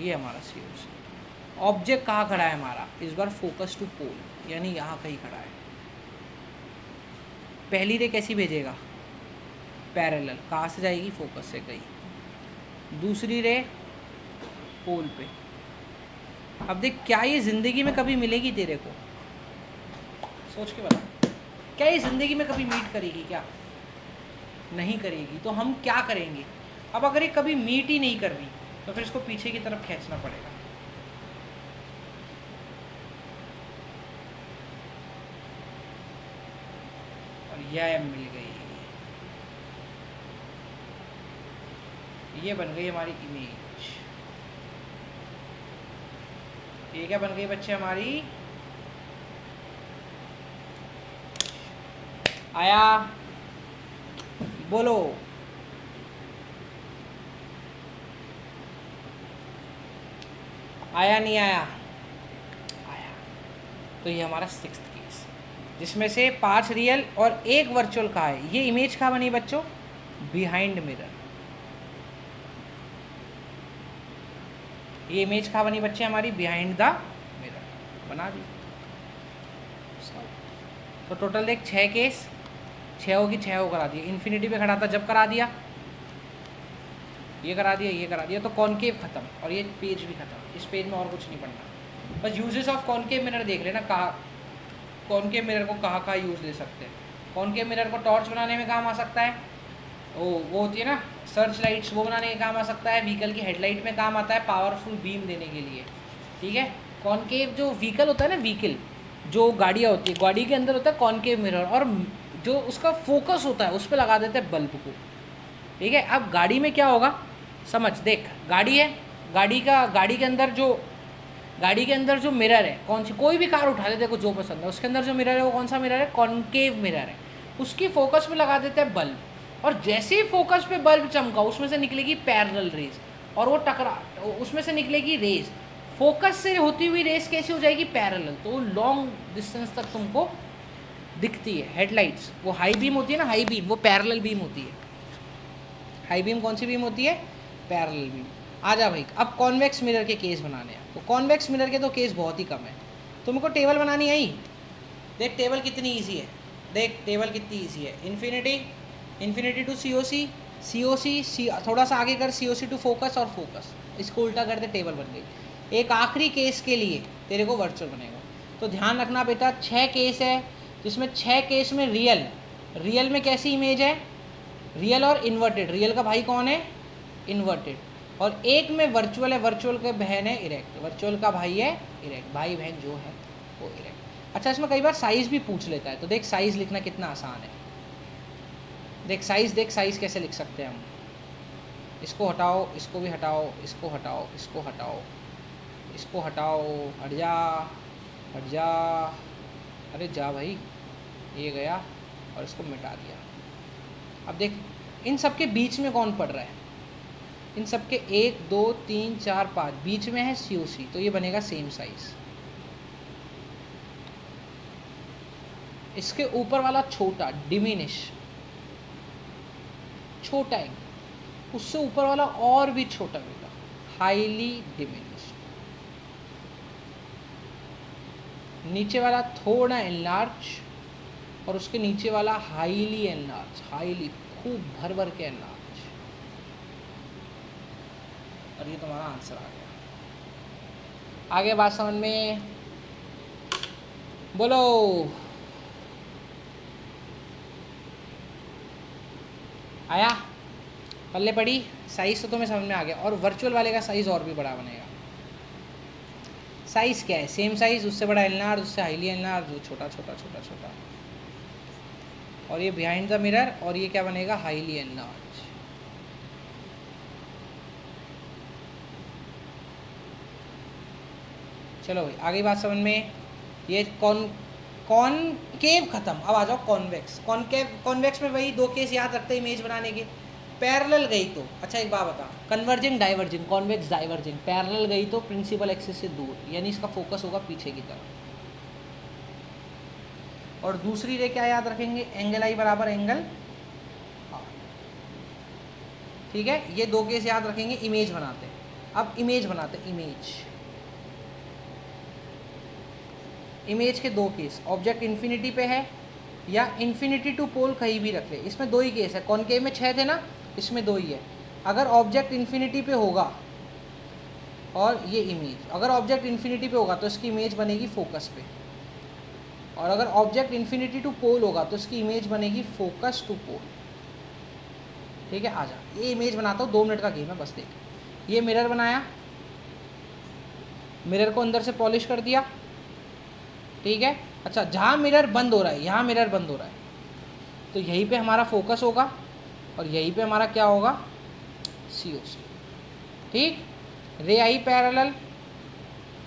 ये हमारा सीओसी। ऑब्जेक्ट कहाँ खड़ा है हमारा इस बार? फोकस टू पोल, यानी यहाँ कहीं खड़ा है। पहली रे कैसी भेजेगा? पैरेलल, कहाँ से जाएगी? फोकस से गई। दूसरी रे पोल पे। अब देख, क्या ये ज़िंदगी में कभी मिलेगी तेरे को? सोच के बता, क्या ये ज़िंदगी में कभी मीट करेगी? क्या नहीं करेगी। तो हम क्या करेंगे? अब अगर ये कभी मीट ही नहीं कर रही तो फिर इसको पीछे की तरफ खींचना पड़ेगा। और यह मिल गई, ये बन गई हमारी इमेज। ये क्या बन गई बच्चे हमारी? आया? बोलो। आया नहीं आया? आया। तो ये हमारा 6th केस, जिसमें से 5 रियल और 1 वर्चुअल का है। ये इमेज कहाँ बनी बच्चों? Behind mirror. ये इमेज कहाँ बनी बच्चे हमारी? बिहाइंड द मिरर बना दी। तो टोटल देख 6 केस, 6 की 6 करा दिया। इन्फिनिटी पे खड़ा था जब करा दिया, ये करा दिया, ये करा दिया, तो कॉनकेव खत्म और ये पेज भी खत्म। इस पेज में और कुछ नहीं पढ़ना, बस यूजेस ऑफ कॉनकेव मिरर देख लेना। कहाँ कॉनकेव मिरर को कहाँ यूज़ ले सकते हैं? कॉनकेव मिरर को टॉर्च बनाने में काम आ सकता है, वो होती है ना सर्च लाइट्स, वो बनाने के काम आ सकता है। व्हीकल की हेडलाइट में काम आता है पावरफुल बीम देने के लिए। ठीक है, कॉनकेव जो व्हीकल होता है ना, व्हीकल जो गाड़ियाँ होती है, गाड़ी के अंदर होता है कॉनकेव मिरर, और जो उसका फोकस होता है उस पर लगा देते हैं बल्ब को। ठीक है, अब गाड़ी में क्या होगा समझ, देख गाड़ी है, गाड़ी के अंदर जो मिरर है, कौन सी कोई भी कार उठा ले, देखो जो पसंद है, उसके अंदर जो मिरर है वो कौन सा मिरर है? कॉनकेव मिरर है। उसकी फोकस में लगा देते हैं बल्ब, और जैसे ही फोकस पे बल्ब चमका उसमें से निकलेगी पैरेलल रेज, और वो टकरा, उसमें से निकलेगी रेज, फोकस से होती हुई रेस कैसे हो जाएगी? पैरेलल। तो लॉन्ग डिस्टेंस तक तुमको दिखती है हेडलाइट्स। वो हाई बीम होती है ना, हाई बीम, वो पैरेलल बीम होती है। हाई बीम कौन सी बीम होती है? Parallel beam. आ जा भाई, अब कॉन्वेक्स मिरर के केस बनाने हैं। तो कॉन्वेक्स मिरर के तो केस बहुत ही कम है। तुमको टेबल बनानी आई? देख टेबल कितनी ईजी है, देख टेबल कितनी ईजी है। इन्फिनिटी टू सी थोड़ा सा आगे कर, सी टू फोकस, और फोकस, इसको उल्टा कर दे, टेबल बन गई। एक आखिरी केस के लिए तेरे को वर्चुअल बनेगा। तो ध्यान रखना बेटा, 6 केस है, जिसमें 6 केस में रियल में कैसी इमेज है? रियल और इन्वर्टेड। रियल का भाई कौन है? इन्वर्टेड। और एक में वर्चुअल है, वर्चुअल का बहन है इरेक्ट, वर्चुअल का भाई है इरेक्ट, भाई बहन जो है वो इरेक्ट। अच्छा, इसमें कई बार साइज़ भी पूछ लेता है, तो देख साइज़ लिखना कितना आसान है। देख साइज़ कैसे लिख सकते हैं हम। इसको हटाओ, इसको भी हटाओ, इसको हटाओ, इसको हटाओ, इसको हटाओ, हट जा, अरे जा भाई, ये गया और इसको मिटा दिया। अब देख इन सब के बीच में कौन पड़ रहा है? इन सब के 1 2 3 4 5 बीच में है COC, तो ये बनेगा सेम साइज। इसके ऊपर वाला छोटा, डिमिनिश, छोटा है, उससे ऊपर वाला और भी छोटा मिला, हाईली डिमिनिश। नीचे वाला थोड़ा एनलार्ज, और उसके नीचे वाला हाईली एनलार्ज, हाईली खूब भर के एनलार्ज। और ये तुम्हारा आंसर आ गया। आगे बात समझ में? बोलो। आया पल्ले पड़ी। साइज तो तुम्हें समझ में आ गया, और वर्चुअल वाले का साइज और भी बड़ा बनेगा। साइज क्या है, सेम साइज, उससे बड़ा एलनार, उससे हाईली एलनार, जो छोटा छोटा छोटा छोटा। और ये बिहाइंड द मिरर, और ये क्या बनेगा, हाईली एनलार्ज। चलो भाई आगे बात समझ में। ये कॉनकेव खत्म, अब आ जाओ कॉन्वेक्स। कॉन्वेक्स में वही दो केस याद रखते हैं इमेज बनाने के। पैरेलल गई तो, अच्छा एक बात बता, converging diverging, convex diverging. Parallel गई तो प्रिंसिपल एक्सिस से दूर, यानी इसका फोकस होगा पीछे की तरफ। और दूसरी रे क्या याद रखेंगे, एंगल आई बराबर एंगल आर। ठीक है, ये दो केस याद रखेंगे, इमेज बनाते हैं। अब इमेज बनाते हैं, इमेज के दो केस, ऑब्जेक्ट इन्फिनिटी पे है या इन्फिनिटी टू पोल कहीं भी रख ले। इसमें दो ही केस है, कॉनकेव में 6 थे ना, इसमें दो ही है। अगर ऑब्जेक्ट इन्फिनिटी पे होगा, और ये इमेज, अगर ऑब्जेक्ट इन्फिनिटी पे होगा तो इसकी इमेज बनेगी फोकस पे, और अगर ऑब्जेक्ट इन्फिनिटी टू पोल होगा तो इसकी इमेज बनेगी फोकस टू पोल। ठीक है, आ जा, ये इमेज बनाता हूँ, 2 मिनट का गेम है बस। देख, ये मिरर बनाया, मिरर को अंदर से पॉलिश कर दिया। ठीक है, अच्छा जहाँ मिरर बंद हो रहा है, यहाँ मिरर बंद हो रहा है, तो यहीं पे हमारा फोकस होगा, और यहीं पे हमारा क्या होगा, COC। ठीक, रे आई पैरेलल,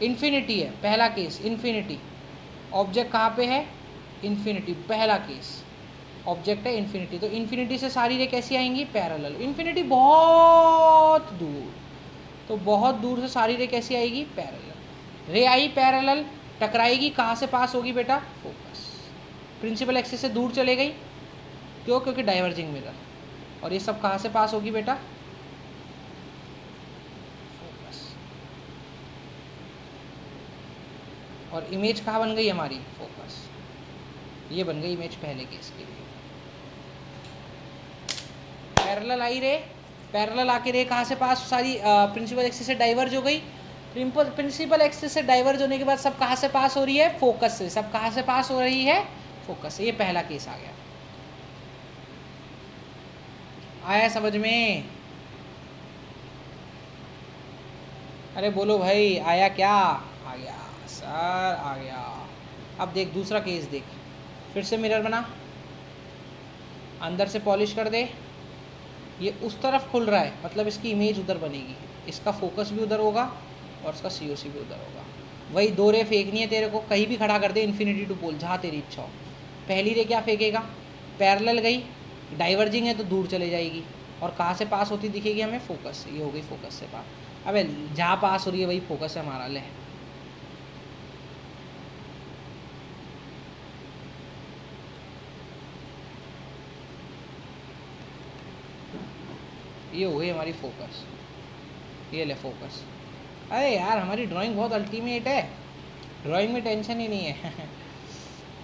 इन्फिनिटी है पहला केस, इन्फिनिटी। ऑब्जेक्ट कहाँ पे है, इन्फिनिटी, पहला केस ऑब्जेक्ट है इन्फिनिटी, तो इन्फिनिटी से सारी रे कैसी आएंगी, पैरेलल। इन्फिनिटी बहुत दूर, तो बहुत दूर से सारी रे कैसी आएगी, पैरेलल। रे आई पैरेलल, टकराएगी, कहाँ से पास होगी बेटा, फोकस। प्रिंसिपल एक्सिस से दूर चले गई, क्यों, क्योंकि डाइवर्जिंग मिरर। और ये सब कहाँ से पास होगी बेटा, फोकस। और इमेज कहाँ बन गई हमारी, फोकस। ये बन गई इमेज पहले केस के लिए। पैरेलल आई रे, पैरेलल आके रे कहाँ से पास, सारी प्रिंसिपल एक्सिस से डाइवर्ज हो गई। प्रिंसिपल एक्सिस से डाइवर्ज होने के बाद सब कहाँ से पास हो रही है, फोकस से। सब कहाँ से पास हो रही है, फोकस से। ये पहला केस आ गया, आया समझ में। अरे बोलो भाई, आया क्या, आ गया सर, आ गया। अब देख दूसरा केस, देख फिर से मिरर बना, अंदर से पॉलिश कर दे, ये उस तरफ खुल रहा है, मतलब इसकी इमेज उधर बनेगी, इसका फोकस भी उधर होगा और इसका COC भी उधर होगा। वही दो रे फेंकनी है तेरे को, कहीं भी खड़ा कर दे, इन्फिनिटी टू पोल, जहाँ तेरी इच्छा हो। पहली रे क्या फेंकेगा, पैरेलल गई, डाइवर्जिंग है तो दूर चले जाएगी, और कहाँ से पास होती दिखेगी हमें, फोकस से। ये हो गई फोकस से पास। अबे जहाँ पास हो रही है वही फोकस है हमारा, ले। ये हो गई हमारी फोकस, ये ले फोकस। अरे यार हमारी ड्राइंग बहुत अल्टीमेट है, ड्राइंग में टेंशन ही नहीं है।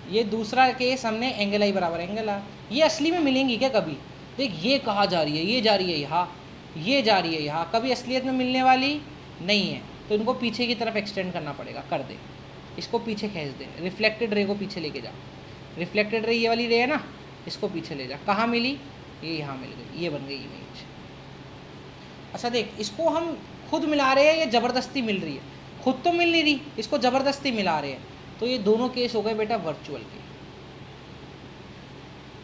ये दूसरा केस हमने एंगल आई बराबर एंगल आर। ये असली में मिलेंगी क्या कभी, देख ये कहाँ जा रही है, ये जा रही है यहाँ, ये जा रही है यहाँ, कभी असलियत में मिलने वाली नहीं है। तो इनको पीछे की तरफ एक्सटेंड करना पड़ेगा, कर दे, इसको पीछे खींच दे, रिफ्लेक्टेड रे को पीछे लेके जा। रिफ्लेक्टेड रे ये वाली रे है ना, इसको पीछे ले जा। कहाँ मिली, ये यहाँ मिल गई, ये बन गई इमेज। अच्छा देख, इसको हम खुद मिला रहे हैं या ज़बरदस्ती मिल रही है, खुद तो मिल नहीं रही, इसको ज़बरदस्ती मिला रहे हैं। तो ये दोनों केस हो गए बेटा वर्चुअल के,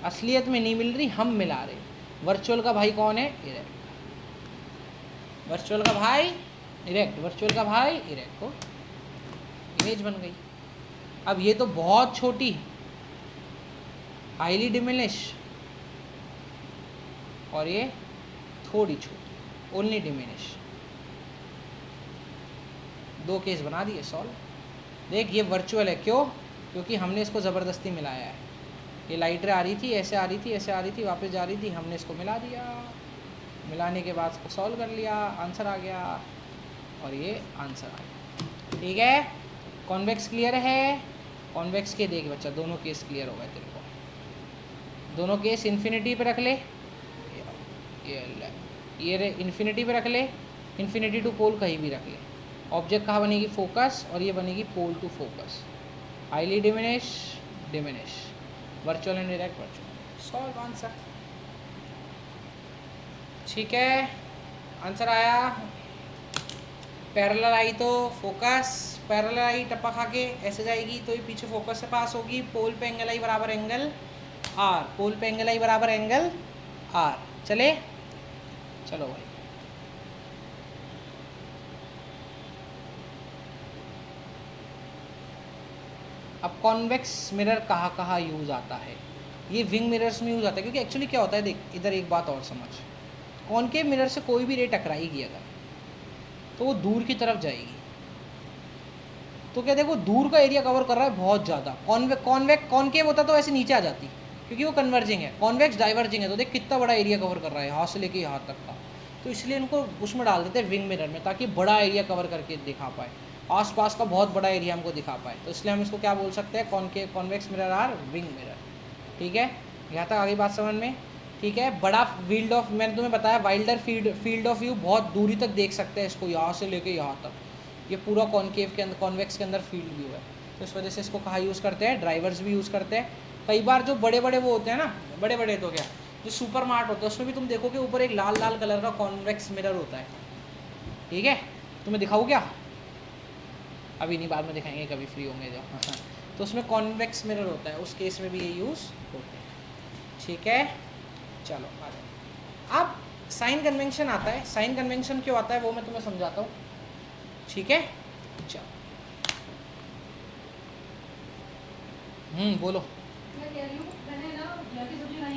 असलियत में नहीं मिल रही, हम मिला रहे। वर्चुअल का भाई कौन है, इरेक्ट। वर्चुअल का भाई इरेक्ट, वर्चुअल का भाई इरेक्ट, को इमेज बन गई। अब ये तो बहुत छोटी, हाईली डिमिनिश, और ये थोड़ी छोटी, ओनली डिमिनिश। दो केस बना दिए, सॉल्व। देख ये वर्चुअल है, क्यों, क्योंकि हमने इसको ज़बरदस्ती मिलाया है। ये लाइटर आ रही थी, ऐसे आ रही थी, ऐसे आ रही थी, वापस जा रही थी, हमने इसको मिला दिया, मिलाने के बाद इसको सॉल्व कर लिया, आंसर आ गया, और ये आंसर आ गया। ठीक है, कॉन्वेक्स क्लियर है। कॉन्वेक्स के देख बच्चा, दोनों केस क्लियर हो गए तेरे को। दोनों केस इन्फिनिटी पे रख ले, ये इन्फिनिटी पे रख ले, इन्फिनिटी टू पोल कहीं भी रख ले। ऑब्जेक्ट कहाँ बनेगी, फोकस, और ये बनेगी pole to focus. Highly diminish, diminish, virtual and direct, virtual. Solve answer. ठीक है, आंसर आया। पैरेलल आई तो फोकस, पैरेलल आई टप्पा खा के ऐसे जाएगी तो ये पीछे फोकस से पास होगी। पोल पे एंगल आई बराबर एंगल आर, पोल पे एंगल आई बराबर एंगल आर। चले, चलो भाई। अब कॉन्वेक्स मिरर कहाँ कहाँ यूज़ आता है? ये विंग मिरर्स में यूज़ आता है, क्योंकि एक्चुअली क्या होता है, देख इधर एक बात और समझ, कॉनकेव मिरर से कोई भी रे टकराएगी अगर, तो वो दूर की तरफ जाएगी। तो क्या देखो, दूर का एरिया कवर कर रहा है बहुत ज़्यादा। कॉनकेव होता तो ऐसे नीचे आ जाती, क्योंकि वो कन्वर्जिंग है। कॉन्वेक्स डाइवर्जिंग है, तो देख कितना बड़ा एरिया कवर कर रहा है, यहाँ से लेके यहाँ तक का। तो इसलिए इनको उसमें डाल देते हैं विंग मिरर में, ताकि बड़ा एरिया कवर करके दिखा पाए, आसपास का बहुत बड़ा एरिया हमको दिखा पाए। तो इसलिए हम इसको क्या बोल सकते हैं, convex mirror are wing mirror. ठीक है, यहाँ तक आगे बात समझ में? ठीक है, बड़ा फील्ड ऑफ, मैंने तुम्हें बताया वाइल्डर फील्ड ऑफ व्यू, बहुत दूरी तक देख सकते हैं इसको, यहाँ से लेके यहाँ तक। ये पूरा कॉनकेव के अंदर, कॉन्वेक्स के अंदर फील्ड व्यू है। तो इस वजह से इसको कहाँ यूज़ करते हैं, ड्राइवर्स भी यूज़ करते हैं। कई बार जो बड़े बड़े वो होते हैं ना, बड़े बड़े तो क्या, जो सुपर मार्ट होता है उसमें भी तुम देखोगे ऊपर एक लाल लाल कलर का कॉन्वेक्स मिरर होता है। ठीक है, तुम्हें दिखाऊँ क्या? अभी नहीं, बाद में दिखाएंगे कभी फ्री होंगे जब। तो उसमें कॉन्वेक्स मिरर होता है, उस केस में भी ये यूज़ होते हैं। ठीक है, चलो आ जाओ। अब साइन कन्वेंशन आता है। साइन कन्वेंशन क्यों आता है वो मैं तुम्हें समझाता हूँ। ठीक है, चलो। बोलो। मैं कह रही हूँ, मैंने ना घर की सब्जी